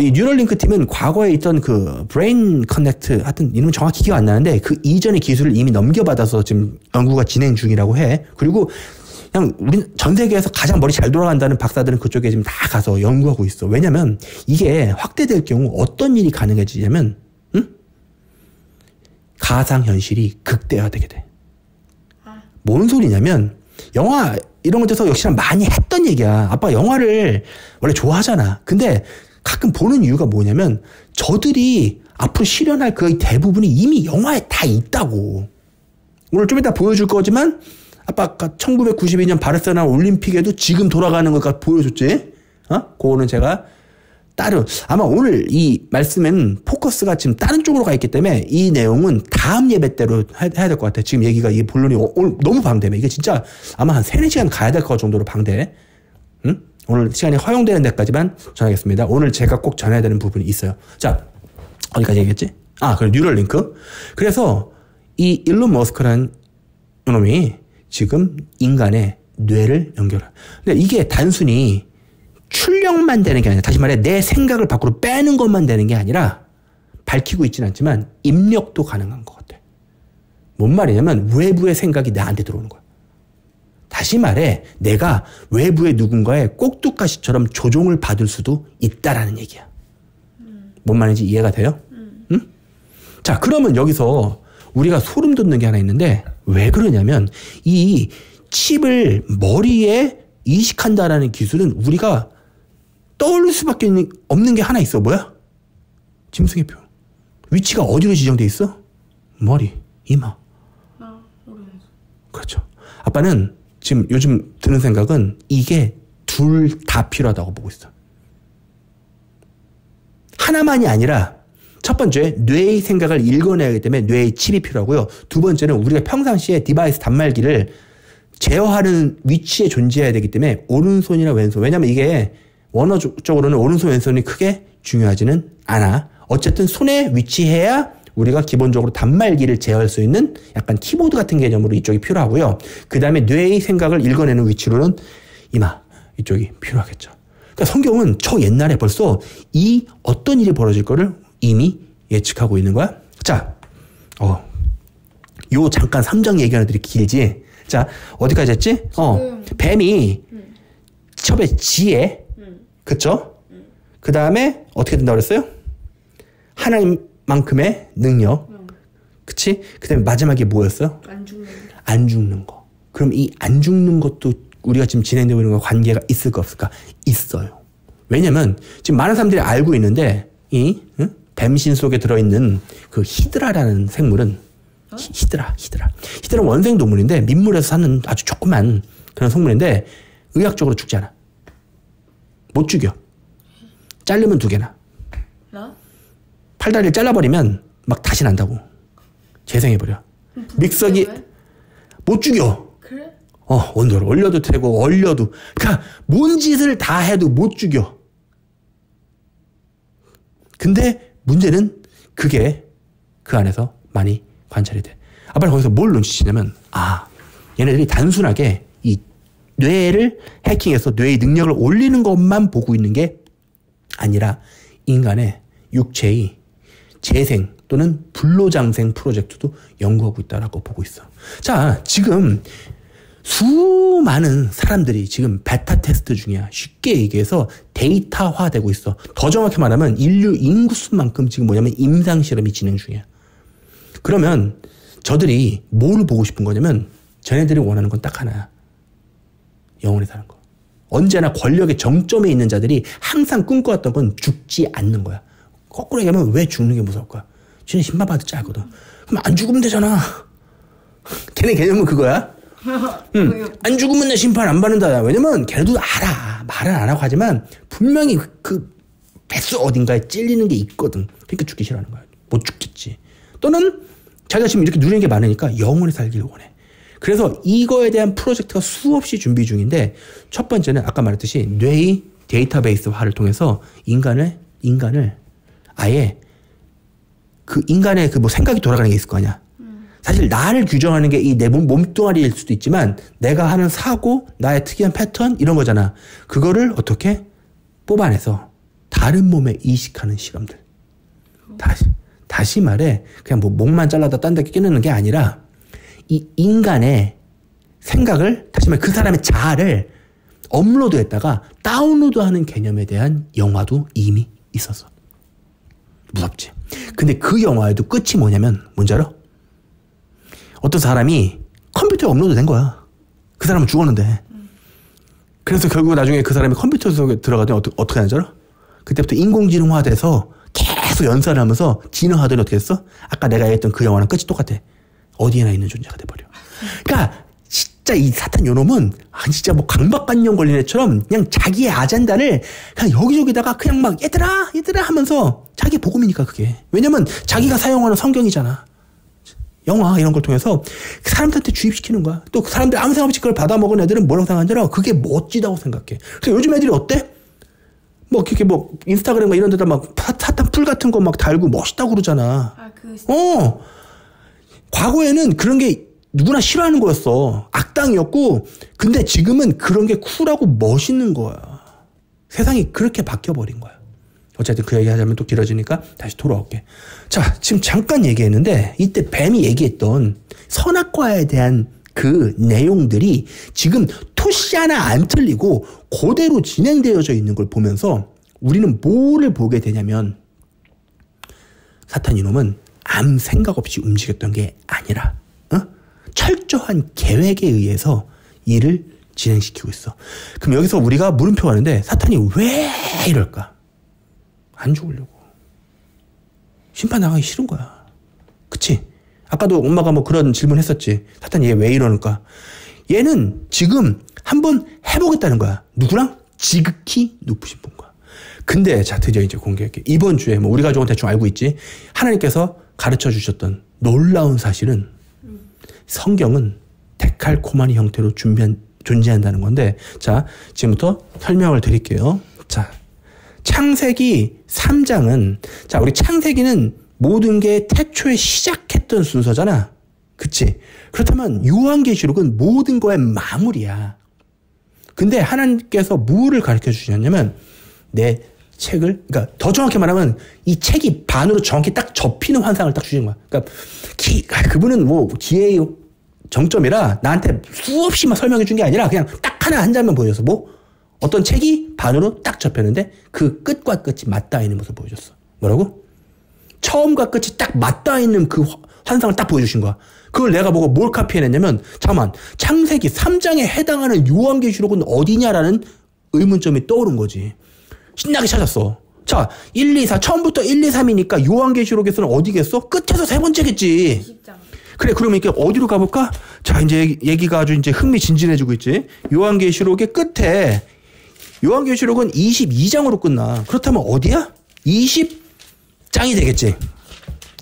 이 뉴럴링크 팀은 과거에 있던 그 브레인 커넥트 하여튼 이름은 정확히 기억 안 나는데 그 이전의 기술을 이미 넘겨받아서 지금 연구가 진행 중이라고 해. 그리고 그냥 우리 전 세계에서 가장 머리 잘 돌아간다는 박사들은 그쪽에 지금 다 가서 연구하고 있어. 왜냐면 이게 확대될 경우 어떤 일이 가능해지냐면 가상현실이 극대화되게 돼. 뭔 소리냐면 영화 이런 것에서 역시나 많이 했던 얘기야. 아빠 영화를 원래 좋아하잖아. 근데 가끔 보는 이유가 뭐냐면 저들이 앞으로 실현할 거의 대부분이 이미 영화에 다 있다고. 오늘 좀 이따 보여줄 거지만 아까 1992년 바르셀로나 올림픽에도 지금 돌아가는 것까지 보여줬지? 그거는 제가 아마 오늘 이 말씀은 포커스가 지금 다른 쪽으로 가 있기 때문에 이 내용은 다음 예배 때로 해야 될 것 같아. 지금 얘기가 이게 본론이 오늘 너무 방대해. 이게 진짜 아마 한 3-4시간 가야 될 것 정도로 방대해. 응? 오늘 시간이 허용되는 데까지만 전하겠습니다. 오늘 제가 꼭 전해야 되는 부분이 있어요. 자, 어디까지 얘기했지? 그래, 뉴럴링크. 그래서 이 일론 머스크라는 놈이 지금 인간의 뇌를 연결해. 근데 이게 단순히 출력만 되는 게 아니라 다시 말해 내 생각을 밖으로 빼는 것만 되는 게 아니라 밝히고 있지는 않지만 입력도 가능한 것 같아. 뭔 말이냐면 외부의 생각이 나한테 들어오는 거야. 다시 말해 내가 외부의 누군가의 꼭두가시처럼 조종을 받을 수도 있다라는 얘기야. 뭔 말인지 이해가 돼요? 응? 자, 그러면 여기서 우리가 소름 돋는 게 하나 있는데 왜 그러냐면 이 칩을 머리에 이식한다라는 기술은 우리가 떠올릴 수밖에 없는 게 하나 있어. 뭐야? 짐승의표. 위치가 어디로 지정돼 있어? 머리, 이마. 모르겠어. 그렇죠. 아빠는 지금 요즘 드는 생각은 이게 둘 다 필요하다고 보고 있어. 하나만이 아니라 첫 번째 뇌의 생각을 읽어내야 하기 때문에 뇌의 칩이 필요하고요. 두 번째는 우리가 평상시에 디바이스 단말기를 제어하는 위치에 존재해야 되기 때문에 오른손이나 왼손. 왜냐면 이게 원어적으로는 오른손 왼손이 크게 중요하지는 않아. 어쨌든 손에 위치해야 우리가 기본적으로 단말기를 제어할 수 있는 약간 키보드 같은 개념으로 이쪽이 필요하고요. 그 다음에 뇌의 생각을 읽어내는 위치로는 이마 이쪽이 필요하겠죠. 그러니까 성경은 저 옛날에 벌써 이 어떤 일이 벌어질 거를 이미 예측하고 있는 거야. 자, 요 잠깐 3장 얘기하는 들이 길지. 자, 어디까지 했지? 뱀이 첩의 지혜, 그쵸? 그 다음에 어떻게 된다고 그랬어요? 하나님만큼의 능력, 그치? 그 다음에 마지막에 뭐였어요? 안 죽는 거. 그럼 이 안 죽는 것도 우리가 지금 진행되고 있는 것과 관계가 있을까 없을까? 있어요. 왜냐면 지금 많은 사람들이 알고 있는데 이 뱀신 속에 들어있는 그 히드라라는 생물은 히드라는 원생 동물인데 민물에서 사는 아주 조그만 그런 생물인데 의학적으로 죽지 않아. 못 죽여. 자르면 2개나. 팔다리를 잘라버리면 막 다시 난다고. 재생해버려. 믹서기 못 죽여. 그래? 온도를 올려도 되고 얼려도. 그러니까 뭔 짓을 다 해도 못 죽여. 근데 문제는 그게 그 안에서 많이 관찰이 돼. 아빠는 거기서 뭘 눈치채냐면 얘네들이 단순하게 이 뇌를 해킹해서 뇌의 능력을 올리는 것만 보고 있는 게 아니라 인간의 육체의 재생 또는 불로장생 프로젝트도 연구하고 있다라고 보고 있어. 자, 지금 수많은 사람들이 지금 베타 테스트 중이야. 쉽게 얘기해서 데이터화되고 있어. 더 정확히 말하면 인류 인구수만큼 지금 뭐냐면 임상 실험이 진행 중이야. 그러면 저들이 뭘 보고 싶은 거냐면 쟤네들이 원하는 건 딱 하나야. 영원히 사는 거. 언제나 권력의 정점에 있는 자들이 항상 꿈꿔왔던 건 죽지 않는 거야. 거꾸로 얘기하면 왜 죽는 게 무서울까? 쟤네 신바바드 짜거든. 그럼 안 죽으면 되잖아. 걔네 개념은 그거야. 안 죽으면 내 심판 안 받는다. 왜냐면 걔네도 알아. 말은 안 하고 하지만 분명히 그 뱃속 어딘가에 찔리는 게 있거든. 그러니까 죽기 싫어하는 거야. 못 죽겠지. 또는 자기가 지금 이렇게 누리는 게 많으니까 영원히 살기를 원해. 그래서 이거에 대한 프로젝트가 수없이 준비 중인데 첫 번째는 아까 말했듯이 뇌의 데이터베이스화를 통해서 인간을 아예 그 인간의 그 뭐 생각이 돌아가는 게 있을 거 아니야. 사실 나를 규정하는 게 이 내 몸뚱아리일 수도 있지만 내가 하는 사고, 나의 특이한 패턴 이런 거잖아. 그거를 어떻게 뽑아내서 다른 몸에 이식하는 실험들. 다시 말해 그냥 뭐 목만 잘라다 딴 데 끼는 게 아니라 이 인간의 생각을 다시 말해 그 사람의 자아를 업로드했다가 다운로드하는 개념에 대한 영화도 이미 있었어. 무섭지. 근데 그 영화에도 끝이 뭐냐면 뭔지 알아? 어떤 사람이 컴퓨터에 업로드된 거야. 그 사람은 죽었는데. 그래서 결국 나중에 그 사람이 컴퓨터 속에 들어가더니 어떻게 하는지 알아? 그때부터 인공지능화돼서 계속 연산을 하면서 진화하더니 어떻게 했어? 아까 내가 얘기했던 그 영화랑 끝이 똑같아. 어디에나 있는 존재가 돼버려. 그러니까 진짜 이 사탄 요놈은 진짜 뭐 강박관념 걸린 애처럼 그냥 자기의 아젠다를 그냥 여기저기다가 그냥 막 얘들아 하면서 자기 복음이니까 그게. 왜냐면 자기가 사용하는 성경이잖아. 영화 이런 걸 통해서 사람들한테 주입시키는 거야. 또 그 사람들 아무 생각 없이 그걸 받아먹은 애들은 뭐라고 생각하는 줄 알아? 그게 멋지다고 생각해. 그래서 요즘 애들이 어때? 뭐 이렇게 뭐 인스타그램 이런 데다 막 사탄 풀 같은 거 막 달고 멋있다고 그러잖아. 과거에는 그런 게 누구나 싫어하는 거였어. 악당이었고. 근데 지금은 그런 게 쿨하고 멋있는 거야. 세상이 그렇게 바뀌어버린 거야. 어쨌든 그 얘기 하자면 또 길어지니까 다시 돌아올게. 자, 지금 잠깐 얘기했는데 이때 뱀이 얘기했던 선악과에 대한 그 내용들이 지금 토시 하나 안 틀리고 그대로 진행되어져 있는 걸 보면서 우리는 뭐를 보게 되냐면 사탄 이놈은 아무 생각 없이 움직였던 게 아니라 철저한 계획에 의해서 일을 진행시키고 있어. 그럼 여기서 우리가 물음표 가는데 사탄이 왜 이럴까? 안 죽으려고. 심판 나가기 싫은 거야. 그치? 아까도 엄마가 뭐 그런 질문 했었지. 사탄이 얘 왜 이러는가? 얘는 지금 한번 해보겠다는 거야. 누구랑? 지극히 높으신 분과. 근데 자 드디어 이제 공개할게. 이번 주에 뭐 우리 가족은 대충 알고 있지. 하나님께서 가르쳐 주셨던 놀라운 사실은 성경은 데칼코마니 형태로 존재한다는 건데, 자 지금부터 설명을 드릴게요. 자 창세기 3장은 자 우리 창세기는 모든 게 태초에 시작했던 순서잖아. 그치? 그렇다면 요한계시록은 모든 거의 마무리야. 근데 하나님께서 뭐를 가르쳐 주셨냐면 내 책을, 그러니까 더 정확히 말하면 이 책이 반으로 정확히 딱 접히는 환상을 딱 주신 거야. 그러니까 그분은 뭐 기회의 정점이라 나한테 수없이 막 설명해 준 게 아니라 그냥 딱 하나 한 장면 보여줬어. 뭐 어떤 책이 반으로 딱 접혔는데 그 끝과 끝이 맞닿아 있는 모습을 보여줬어. 뭐라고? 처음과 끝이 딱 맞닿아 있는 그 환상을 딱 보여주신 거야. 그걸 내가 보고 뭘 카피해냈냐면, 잠깐만, 창세기 3장에 해당하는 요한계시록은 어디냐라는 의문점이 떠오른 거지. 신나게 찾았어. 자, 1, 2, 4, 처음부터 1, 2, 3이니까 요한계시록에서는 어디겠어? 끝에서 세 번째겠지. 20장. 그래, 그러면 이렇게 어디로 가볼까? 자, 이제 얘기가 아주 이제 흥미진진해지고 있지. 요한계시록의 끝에, 요한계시록은 22장으로 끝나. 그렇다면 어디야? 20장이 되겠지.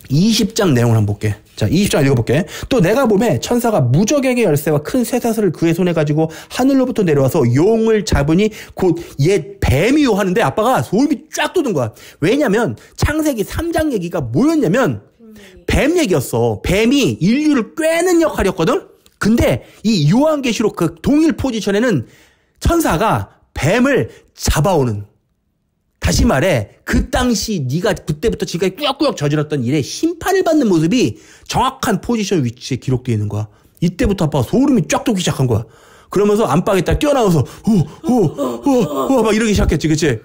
20장 내용을 한번 볼게. 자, 20장 읽어볼게. 또 내가 보매 천사가 무적에게 열쇠와 큰 쇠사슬을 그의 손에 가지고 하늘로부터 내려와서 용을 잡으니 곧 옛 뱀이요 하는데 아빠가 소름이 쫙 돋은 거야. 왜냐면 창세기 3장 얘기가 뭐였냐면 뱀 얘기였어. 뱀이 인류를 꿰는 역할이었거든. 근데 이 요한계시록 그 동일 포지션에는 천사가 뱀을 잡아오는, 다시 말해 그 당시 네가 그때부터 지금까지 꾸역꾸역 저질렀던 일에 심판을 받는 모습이 정확한 포지션 위치에 기록되어 있는 거야. 이때부터 아빠가 소름이 쫙 돋기 시작한 거야. 그러면서 안방에 딱 뛰어나와서 막 이러기 시작했지. 그치?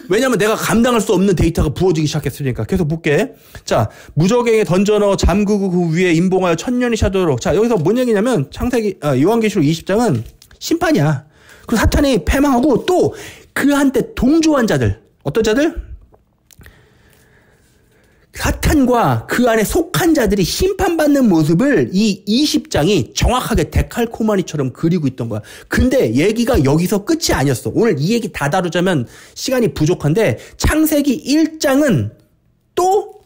왜냐면 내가 감당할 수 없는 데이터가 부어지기 시작했으니까. 계속 볼게. 자, 무적에게 던져넣어 잠그고 그 위에 임봉하여 천년이 차도록. 자, 여기서 뭔 얘기냐면 요한계시록 20장은 심판이야. 그 사탄이 패망하고 또 그한테 동조한 자들, 어떤 자들? 사탄과 그 안에 속한 자들이 심판받는 모습을 이 20장이 정확하게 데칼코마니처럼 그리고 있던 거야. 근데 얘기가 여기서 끝이 아니었어. 오늘 이 얘기 다 다루자면 시간이 부족한데 창세기 1장은 또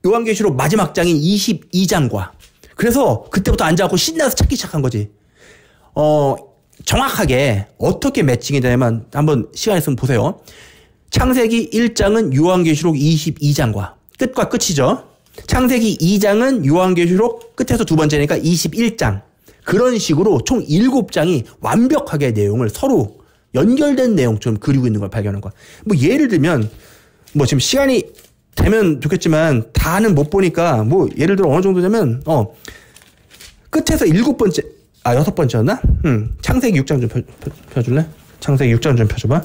요한계시록 마지막 장인 22장과, 그래서 그때부터 앉아갖고 신나서 찾기 시작한 거지. 정확하게 어떻게 매칭이 되냐면 한번 시간 있으면 보세요. 창세기 1장은 요한계시록 22장과 끝과 끝이죠. 창세기 2장은 요한계시록 끝에서 두 번째니까 21장. 그런 식으로 총 7장이 완벽하게 내용을 서로 연결된 내용처럼 그리고 있는 걸 발견한 거야. 뭐 예를 들면 뭐 지금 시간이 되면 좋겠지만 다는 못 보니까 뭐 예를 들어 어느 정도냐면 끝에서 6번째였나? 창세기 6장 좀 펴줄래? 창세기 6장 좀 펴줘봐.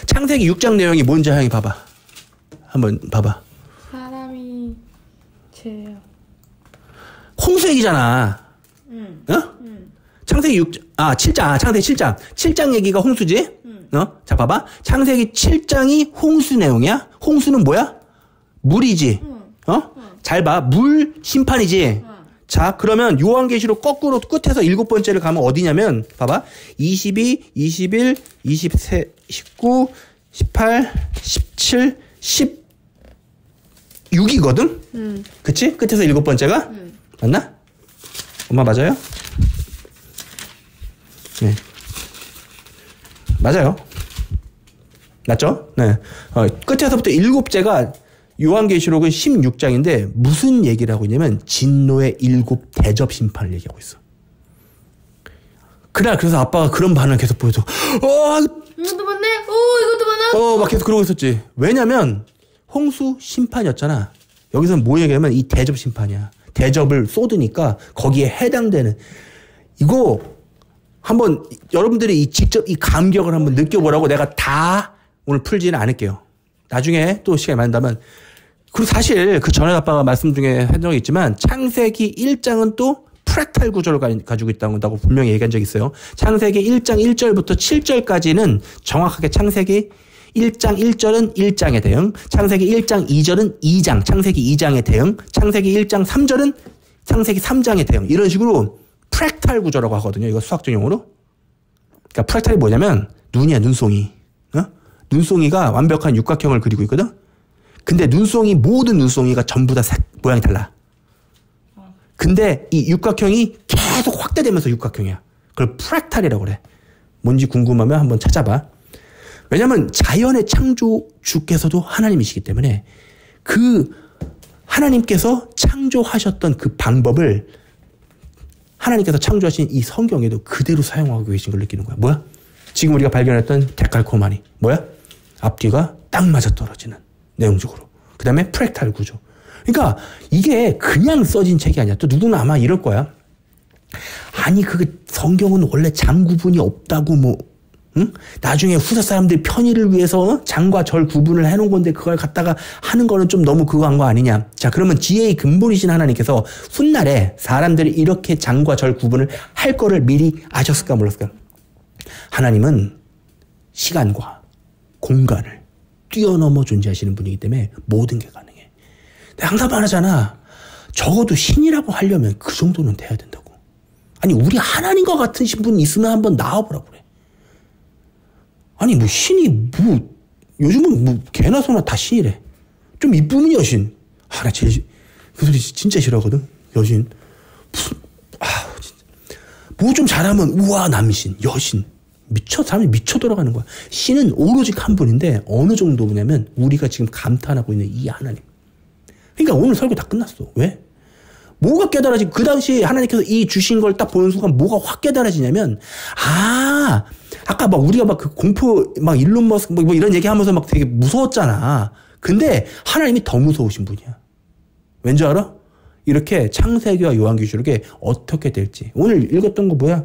창세기 6장 내용이 뭔지 하영이 봐봐. 한번 봐봐. 사람이 홍수 얘기잖아. 창세기 7장. 창세기 7장. 7장 얘기가 홍수지? 자, 봐봐. 창세기 7장이 홍수 내용이야? 홍수는 뭐야? 물이지. 잘 봐. 물 심판이지. 자, 그러면 요한계시록 거꾸로 끝에서 7번째를 가면 어디냐면, 봐봐. 22, 21, 23, 19, 18, 17, 16이거든? 그치? 끝에서 7번째가? 맞나? 엄마 맞아요? 네. 맞아요. 맞죠? 네. 끝에서부터 7제가 요한계시록은 16장인데 무슨 얘기를 하고 있냐면 진노의 7 대접 심판을 얘기하고 있어. 그날 그래서 아빠가 그런 반응을 계속 보여줘. 이것도 맞네? 이것도 맞나? 막 계속 그러고 있었지. 왜냐면 홍수 심판이었잖아. 여기서는 뭐 얘기하면 이 대접 심판이야. 대접을 쏟으니까 거기에 해당되는, 이거 한번 여러분들이 직접 이 감격을 한번 느껴보라고 내가 다 오늘 풀지는 않을게요. 나중에 또 시간이 많다면 그리고 사실 그 전에 아빠가 말씀 중에 한 적이 있지만 창세기 1장은 또 프랙탈 구조를 가지고 있다고 분명히 얘기한 적이 있어요. 창세기 1장 1절부터 7절까지는 정확하게 창세기 1장 1절은 1장의 대응, 창세기 1장 2절은 2장, 창세기 2장의 대응, 창세기 1장 3절은 창세기 3장의 대응. 이런 식으로 프랙탈 구조라고 하거든요. 이거 수학적 용어로. 그러니까 프랙탈이 뭐냐면 눈이야, 눈송이. 눈송이가 완벽한 육각형을 그리고 있거든. 근데 모든 눈송이가 전부 다 모양이 달라. 근데 이 육각형이 계속 확대되면서 육각형이야. 그걸 프랙탈이라고 그래. 뭔지 궁금하면 한번 찾아봐. 왜냐하면 자연의 창조주께서도 하나님이시기 때문에 그 하나님께서 창조하셨던 그 방법을 하나님께서 창조하신 이 성경에도 그대로 사용하고 계신 걸 느끼는 거야. 뭐야? 지금 우리가 발견했던 데칼코마니. 뭐야? 앞뒤가 딱 맞아떨어지는 내용적으로. 그 다음에 프랙탈 구조. 그러니까 이게 그냥 써진 책이 아니야. 또 누구는 아마 이럴 거야. 아니 그 성경은 원래 장 구분이 없다고 뭐 응? 나중에 후세 사람들 편의를 위해서 장과 절 구분을 해놓은 건데 그걸 갖다가 하는 거는 좀 너무 그거 한 거 아니냐. 자 그러면 지혜의 근본이신 하나님께서 훗날에 사람들이 이렇게 장과 절 구분을 할 거를 미리 아셨을까 몰랐을까. 하나님은 시간과 공간을 뛰어넘어 존재하시는 분이기 때문에 모든 게 가능해. 내가 항상 말하잖아. 적어도 신이라고 하려면 그 정도는 돼야 된다고. 아니 우리 하나님과 같은 분 있으면 한번 나와보라고 그래. 아니 뭐 신이 뭐 요즘은 뭐 개나 소나 다 신이래. 좀 이쁘면 여신. 나 제일 그 소리 진짜 싫어하거든. 여신 무슨 진짜 뭐 좀 잘하면 우와 남신 여신. 사람이 미쳐 돌아가는 거야. 신은 오로지 한 분인데 어느 정도냐면 우리가 지금 감탄하고 있는 이 하나님. 그러니까 오늘 설교 다 끝났어. 왜? 뭐가 깨달아지? 그 당시 하나님께서 이 주신 걸 딱 보는 순간 뭐가 확 깨달아지냐면 아까 막 우리가 막 그 공포 막 일론 머스크 뭐 이런 얘기하면서 막 되게 무서웠잖아. 근데 하나님이 더 무서우신 분이야. 왠지 알아? 이렇게 창세기와 요한계시록에 어떻게 될지. 오늘 읽었던 거 뭐야?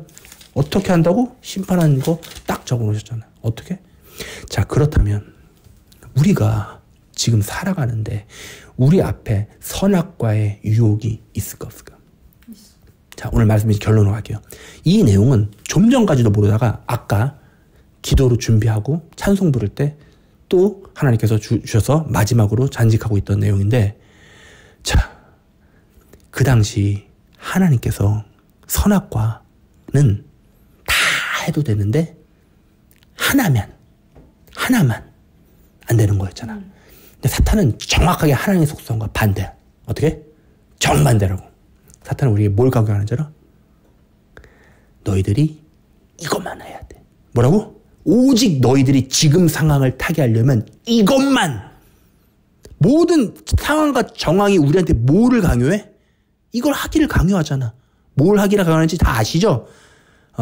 어떻게 한다고? 심판하는 거 딱 적어놓으셨잖아. 어떻게? 자, 그렇다면 우리가 지금 살아가는데 우리 앞에 선악과의 유혹이 있을까 없을까? 자, 오늘 말씀 결론으로 갈게요. 이 내용은 좀 전까지도 모르다가 아까 기도로 준비하고 찬송 부를 때 또 하나님께서 주셔서 마지막으로 잔직하고 있던 내용인데, 자, 그 당시 하나님께서 선악과는 다 해도 되는데 하나만 안 되는 거였잖아. 근데 사탄은 정확하게 하나님의 속성과 반대야. 어떻게? 정반대라고. 사탄은 우리에게 뭘 강요하는 줄 알아? 너희들이 이것만 해야 돼. 뭐라고? 오직 너희들이 지금 상황을 타게 하려면 이것만. 모든 상황과 정황이 우리한테 뭐를 강요해? 이걸 하기를 강요하잖아. 뭘 하기를 강요하는지 다 아시죠?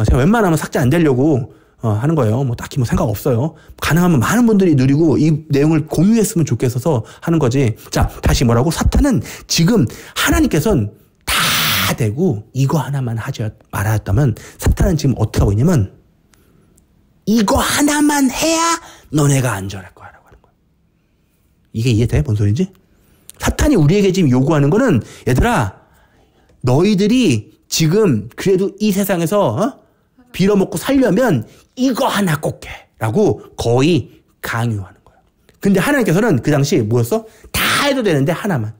제가 웬만하면 삭제 안 되려고 하는 거예요. 뭐 딱히 뭐 생각 없어요. 가능하면 많은 분들이 누리고 이 내용을 공유했으면 좋겠어서 하는 거지. 자, 다시 뭐라고? 사탄은 지금 하나님께서는 다 되고 이거 하나만 하지 말았다면 사탄은 지금 어떻게 하고 있냐면 이거 하나만 해야 너네가 안전할 거야라고 하는 거야. 이게 이해돼? 뭔 소리인지? 사탄이 우리에게 지금 요구하는 거는 얘들아 너희들이 지금 그래도 이 세상에서 빌어먹고 살려면 이거 하나 꼭 해 라고 거의 강요하는 거야. 근데 하나님께서는 그 당시 뭐였어? 다 해도 되는데 하나만.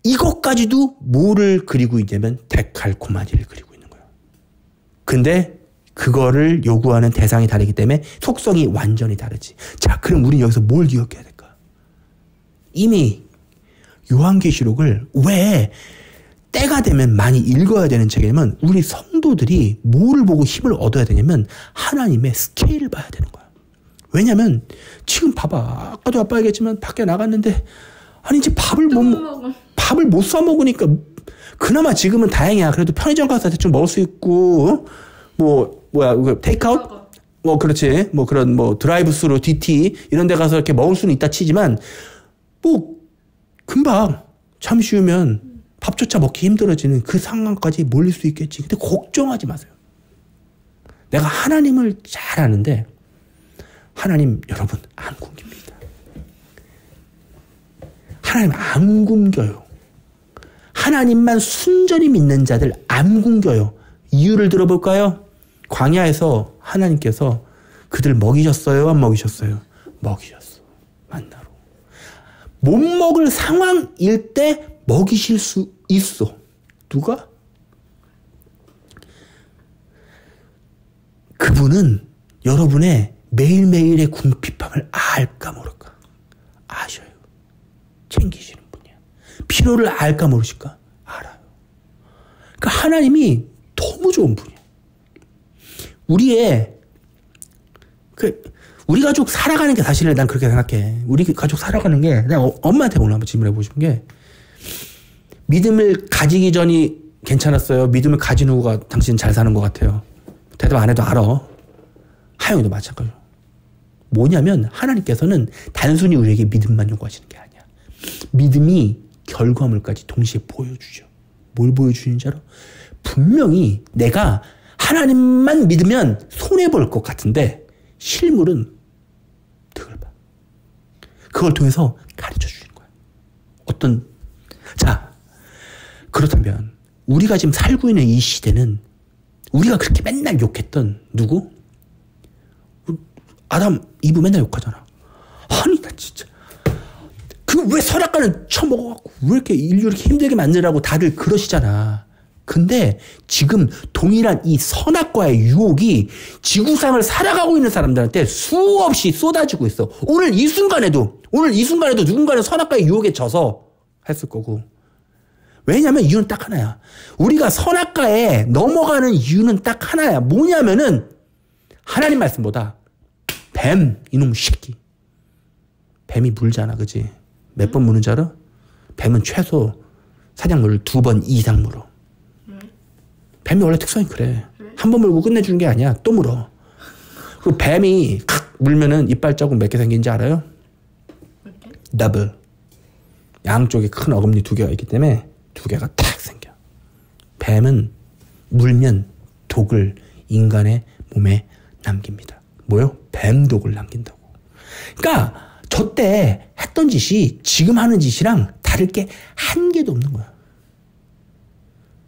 이것까지도 뭐를 그리고 있냐면 데칼코마니를 그리고 있는 거야. 근데 그거를 요구하는 대상이 다르기 때문에 속성이 완전히 다르지. 자, 그럼 우리는 여기서 뭘 기억해야 될까? 이미 요한계시록을 왜 때가 되면 많이 읽어야 되는 책이냐면 우리 성도들이 뭐를 보고 힘을 얻어야 되냐면 하나님의 스케일을 봐야 되는 거야. 왜냐면 지금 봐봐. 아까도 아빠 얘기했지만 밖에 나갔는데 아니 이제 밥을 못 사 먹으니까 그나마 지금은 다행이야. 그래도 편의점 가서 대충 먹을 수 있고 테이크아웃? 그렇지. 그런 드라이브 스루 DT 이런 데 가서 이렇게 먹을 수는 있다 치지만 금방 잠시 후면 밥조차 먹기 힘들어지는 그 상황까지 몰릴 수 있겠지. 근데 걱정하지 마세요. 내가 하나님을 잘 아는데 하나님 여러분 안 굶깁니다. 하나님 안 굶겨요. 하나님만 순전히 믿는 자들 안 굶겨요. 이유를 들어볼까요? 광야에서 하나님께서 그들 먹이셨어요? 안 먹이셨어요? 먹이셨어. 만나로. 못 먹을 상황일 때 먹이실 수 있어. 누가? 그분은 여러분의 매일매일의 궁핍함을 알까 모를까? 아셔요. 챙기시는 분이야. 필요를 알까 모르실까? 알아요. 그러니까 하나님이 너무 좋은 분이야. 우리 가족 살아가는 게 사실은 난 그렇게 생각해. 우리 가족 살아가는 게, 내가 엄마한테 오늘 한번 질문해 보시는 게, 믿음을 가지기 전이 괜찮았어요? 믿음을 가진 후가 당신 잘 사는 것 같아요? 대답 안 해도 알아. 하영이도 마찬가지로. 뭐냐면 하나님께서는 단순히 우리에게 믿음만 요구하시는 게 아니야. 믿음이 결과물까지 동시에 보여주죠. 뭘 보여주는 줄 알아? 분명히 내가 하나님만 믿으면 손해볼 것 같은데 실물은 득을 봐. 그걸 통해서 가르쳐 주는 거야. 자, 그렇다면 우리가 지금 살고 있는 이 시대는 우리가 그렇게 맨날 욕했던 누구? 아담, 이브 맨날 욕하잖아. 아니, 나 진짜. 왜 선악과는 처먹어갖고 왜 이렇게 인류 이렇게 힘들게 만드라고 다들 그러시잖아. 근데 지금 동일한 이 선악과의 유혹이 지구상을 살아가고 있는 사람들한테 수없이 쏟아지고 있어. 오늘 이 순간에도 누군가는 선악과의 유혹에 져서 했을 거고. 왜냐면 이유는 딱 하나야. 우리가 선악과에 넘어가는 이유는 딱 하나야. 뭐냐면은 하나님 말씀보다 뱀, 이놈 새끼. 뱀이 물잖아, 그지? 몇 번 무는 줄 알아? 뱀은 최소 사냥물을 2번 이상 물어. 뱀이 원래 특성이 그래. 한 번 물고 끝내주는 게 아니야. 또 물어. 그리고 뱀이 칵 물면은 이빨 자국 몇 개 생긴지 알아요? 더블. 양쪽에 큰 어금니 2개가 있기 때문에 2개가 탁 생겨. 뱀은 물면 독을 인간의 몸에 남깁니다. 뭐요? 뱀독을 남긴다고. 그러니까 저 때 했던 짓이 지금 하는 짓이랑 다를 게 한 개도 없는 거야.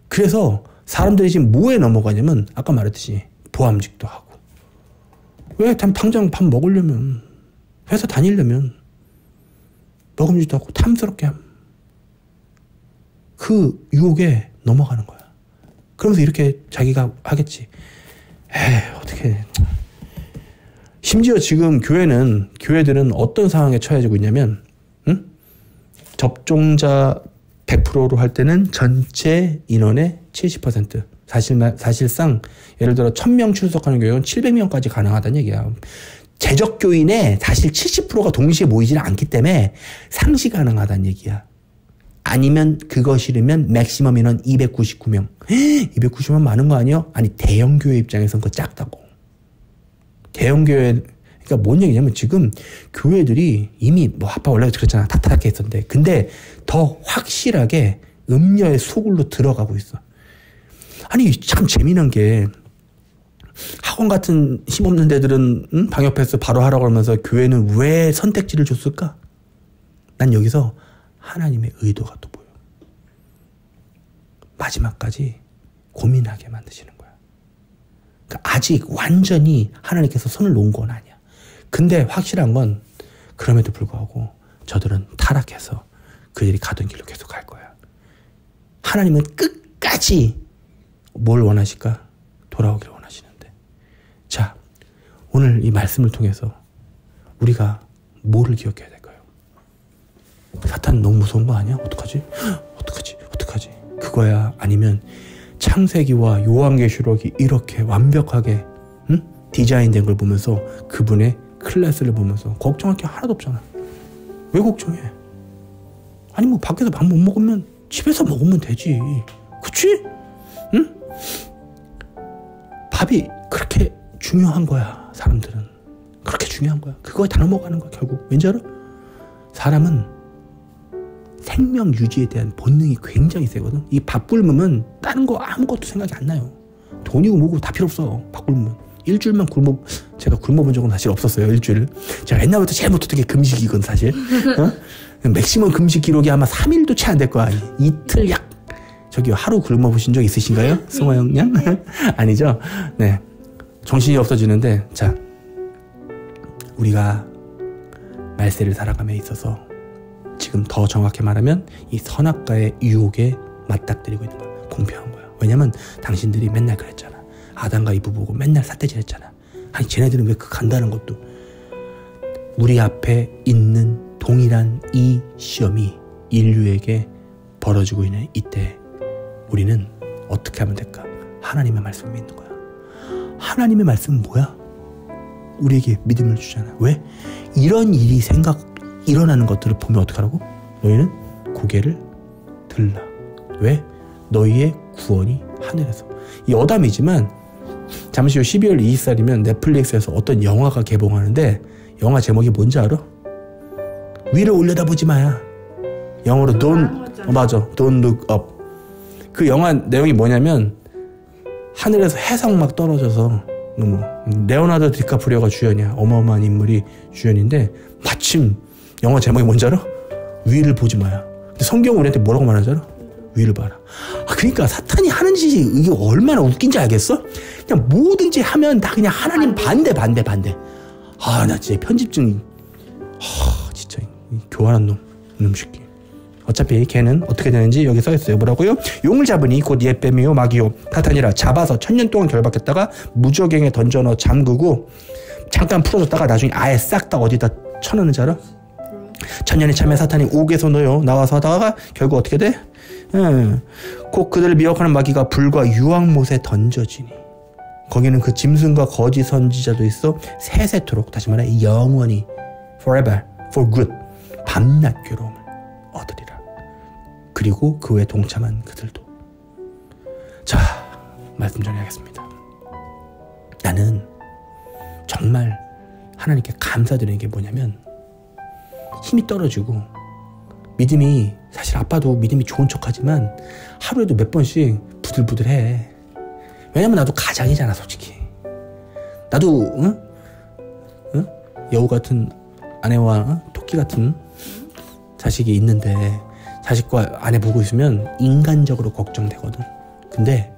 그래서 사람들이 지금 뭐에 넘어가냐면 아까 말했듯이 보암직도 하고. 왜? 당장 밥 먹으려면, 회사 다니려면 먹음직도 하고 탐스럽게 함. 그 유혹에 넘어가는 거야. 그러면서 이렇게 자기가 하겠지. 어떻게. 심지어 지금 교회들은 어떤 상황에 처해지고 있냐면, 접종자 100%로 할 때는 전체 인원의 70%. 사실상, 예를 들어 1000명 출석하는 교회는 700명까지 가능하다는 얘기야. 재적 교인의 사실 70%가 동시에 모이지는 않기 때문에 상시 가능하다는 얘기야. 아니면 그거 싫으면 맥시멈 인원 299명. 299명 많은 거 아니야? 아니, 대형교회 입장에서는 그거 작다고. 대형교회, 그러니까 뭔 얘기냐면 지금 교회들이 이미 아빠 원래 그랬잖아. 타타하게 했었는데. 근데 더 확실하게 음녀의 소굴로 들어가고 있어. 아니, 참 재미난 게 학원 같은 힘없는 데들은 방역패스 바로 하라고 하면서 교회는 왜 선택지를 줬을까? 난 여기서 하나님의 의도가 또 보여. 마지막까지 고민하게 만드시는 거야. 그러니까 아직 완전히 하나님께서 손을 놓은 건 아니야. 근데 확실한 건 그럼에도 불구하고 저들은 타락해서 그들이 가던 길로 계속 갈 거야. 하나님은 끝까지 뭘 원하실까? 돌아오기를 원하시는데. 자, 오늘 이 말씀을 통해서 우리가 뭐를 기억해야 될까요? 사탄 너무 무서운 거 아니야? 어떡하지? 그거야? 아니면 창세기와 요한계시록이 이렇게 완벽하게 디자인된 걸 보면서 그분의 클래스를 보면서 걱정할 게 하나도 없잖아. 왜 걱정해? 아니 밖에서 밥 못 먹으면 집에서 먹으면 되지. 그치? 응? 밥이 그렇게 중요한 거야. 사람들은 그렇게 중요한 거야. 그거에 다 넘어가는 거야. 결국 왠지 알아? 사람은 생명 유지에 대한 본능이 굉장히 세거든. 이 밥 굶으면 다른 거 아무것도 생각이 안 나요. 돈이고 뭐고 다 필요 없어. 밥 굶으면. 일주일만 제가 굶어본 적은 사실 없었어요. 일주일. 제가 옛날부터 제일 못했던 게 금식이건 사실. 맥시멈 금식 기록이 아마 3일도 채 안 될 거야. 이틀 저기 하루 굶어 보신 적 있으신가요? 송하영 양? 아니죠? 네. 정신이 없어지는데, 자, 우리가 말세를 살아감에 있어서 지금 더 정확히 말하면 이 선악과의 유혹에 맞닥뜨리고 있는 거야. 공평한 거야. 왜냐면 당신들이 맨날 그랬잖아. 아담과 이브 보고 맨날 삿대질했잖아. 아니 쟤네들은 왜 그 간다는 것도. 우리 앞에 있는 동일한 이 시험이 인류에게 벌어지고 있는 이때 우리는 어떻게 하면 될까? 하나님의 말씀을 믿는 거야. 하나님의 말씀은 뭐야? 우리에게 믿음을 주잖아. 왜? 이런 일이 일어나는 것들을 보면 어떻게 하라고? 너희는 고개를 들라. 왜? 너희의 구원이 하늘에서. 이 어담이지만 잠시 후 12월 24일이면 넷플릭스에서 어떤 영화가 개봉하는데 영화 제목이 뭔지 알아? 위를 올려다보지 마야. 영어로 맞아. Don't look up. 그 영화 내용이 뭐냐면 하늘에서 해성 막 떨어져서 레오나르도 디카프리오가 주연이야. 어마어마한 인물이 주연인데 마침 영화 제목이 뭔지 알아? 위를 보지 마야. 근데 성경은 우리한테 뭐라고 말하지 알아? 위를 봐라. 그러니까 사탄이 하는 짓이 이게 얼마나 웃긴지 알겠어? 그냥 뭐든지 하면 다 그냥 하나님 반대. 나 진짜 편집증. 진짜 교활한 놈 새끼. 어차피 걔는 어떻게 되는지 여기 써있어요. 뭐라고요? 용을 잡으니 곧 옛뱀이요 마귀요 사탄이라 잡아서 1000년 동안 결박했다가 무저갱에 던져넣어 잠그고 잠깐 풀어줬다가 나중에 아예 싹 다 어디다 쳐넣는 줄 알아? 1000년이 차면 사탄이 옥에서 넣어요. 나와서 하다가 결국 어떻게 돼? 곧 그들을 미혹하는 마귀가 불과 유황못에 던져지니 거기는 그 짐승과 거짓 선지자도 있어 세세토록, 다시 말해 영원히 forever, for good, 밤낮 괴로움을 얻으리라. 그리고 그 외에 동참한 그들도. 자, 말씀 전해야겠습니다. 나는 정말 하나님께 감사드리는 게 뭐냐면 힘이 떨어지고 믿음이, 사실 아빠도 믿음이 좋은 척하지만 하루에도 몇 번씩 부들부들해. 왜냐면 나도 가장이잖아 솔직히. 나도 여우 같은 아내와 토끼 같은 자식이 있는데 자식과 아내 보고 있으면 인간적으로 걱정되거든. 근데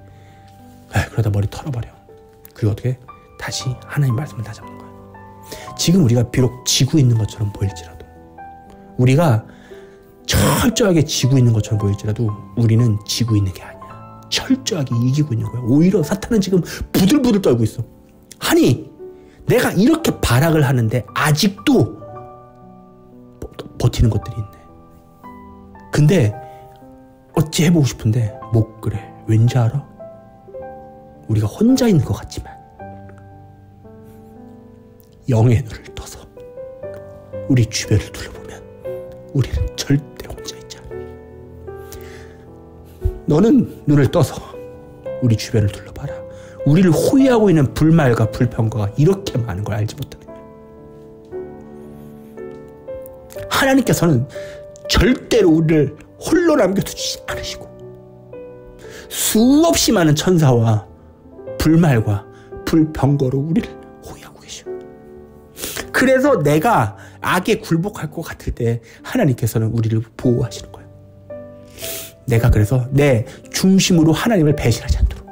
그러다 머리 털어버려. 그리고 어떻게 다시 하나님 말씀을 다잡는 거야. 지금 우리가 비록 지고 있는 것처럼 보일지라도, 우리가 철저하게 지고 있는 것처럼 보일지라도 우리는 지고 있는 게 아니야. 철저하게 이기고 있는 거야. 오히려 사탄은 지금 부들부들 떨고 있어. 아니 내가 이렇게 발악을 하는데 아직도 버티는 것들이 있네. 근데 어찌 해보고 싶은데 못 그래. 왠지 알아? 우리가 혼자 있는 것 같지만 영의 눈을 떠서 우리 주변을 둘러보면 우리는 절대 혼자 있지 않아. 너는 눈을 떠서 우리 주변을 둘러봐라. 우리를 호위하고 있는 불말과 불평가가 이렇게 많은 걸 알지 못하는 거야. 하나님께서는 절대로 우리를 홀로 남겨두지 않으시고 수없이 많은 천사와 불말과 불평거로 우리를 호위하고 계셔. 그래서 내가 악에 굴복할 것 같을 때 하나님께서는 우리를 보호하시는 거예요. 내가 그래서 내 중심으로 하나님을 배신하지 않도록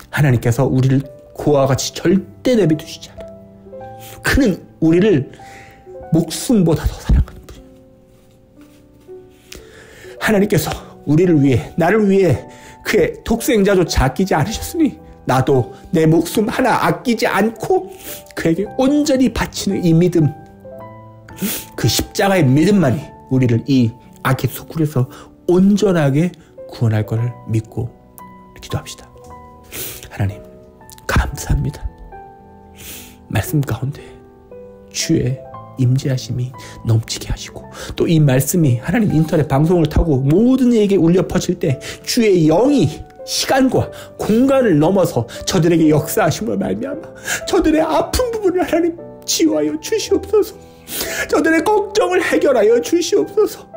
하나님께서 우리를 그와 같이 절대 내비두시지 않아. 그는 우리를 목숨보다 더 사랑하는 분이에요. 하나님께서 우리를 위해, 나를 위해 그의 독생자조차 아끼지 않으셨으니 나도 내 목숨 하나 아끼지 않고 그에게 온전히 바치는 이 믿음, 그 십자가의 믿음만이 우리를 이 악의 소굴에서 온전하게 구원할 것을 믿고 기도합시다. 하나님 감사합니다. 말씀 가운데 주의 임재하심이 넘치게 하시고 또 이 말씀이 하나님 인터넷 방송을 타고 모든 이에게 울려 퍼질 때 주의 영이 시간과 공간을 넘어서 저들에게 역사하심을 말미암아 저들의 아픈 부분을 하나님 치유하여 주시옵소서. 저들의 걱정을 해결하여 주시옵소서.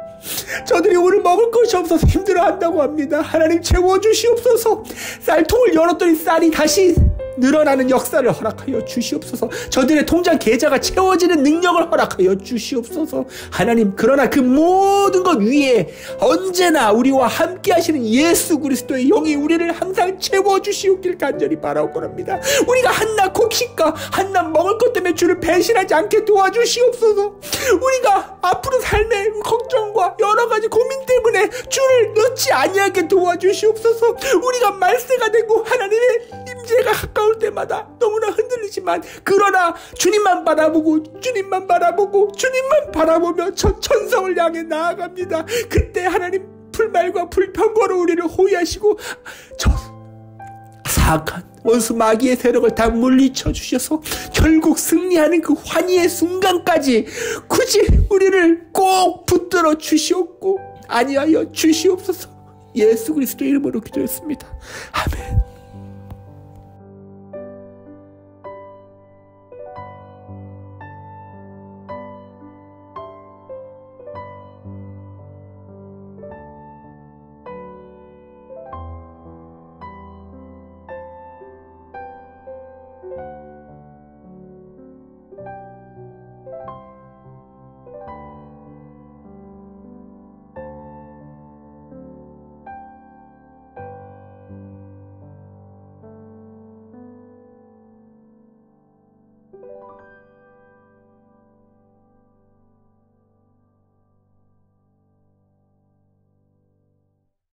저들이 오늘 먹을 것이 없어서 힘들어한다고 합니다. 하나님 채워주시옵소서. 쌀통을 열었더니 쌀이 다시 늘어나는 역사를 허락하여 주시옵소서. 저들의 통장 계좌가 채워지는 능력을 허락하여 주시옵소서. 하나님, 그러나 그 모든 것 위에 언제나 우리와 함께 하시는 예수 그리스도의 영이 우리를 항상 채워주시옵길 간절히 바라옵니다. 우리가 한낱 곡식과 한낱 먹을 것 때문에 주를 배신하지 않게 도와주시옵소서. 우리가 앞으로 삶의 걱정과 여러 가지 고민 때문에 주를 놓지 아니하게 도와주시옵소서. 우리가 말세가 되고 하나님의 임재가 가까울 때마다 너무나 흔들리지만, 그러나 주님만 바라보고 주님만 바라보며 저 천성을 향해 나아갑니다. 그때 하나님 불말과 불평거로 우리를 호위하시고 저 사악한 원수 마귀의 세력을 다 물리쳐 주셔서 결국 승리하는 그 환희의 순간까지 굳이 우리를 꼭 붙들어 주시옵고 아니하여 주시옵소서. 예수 그리스도 이름으로 기도했습니다. 아멘.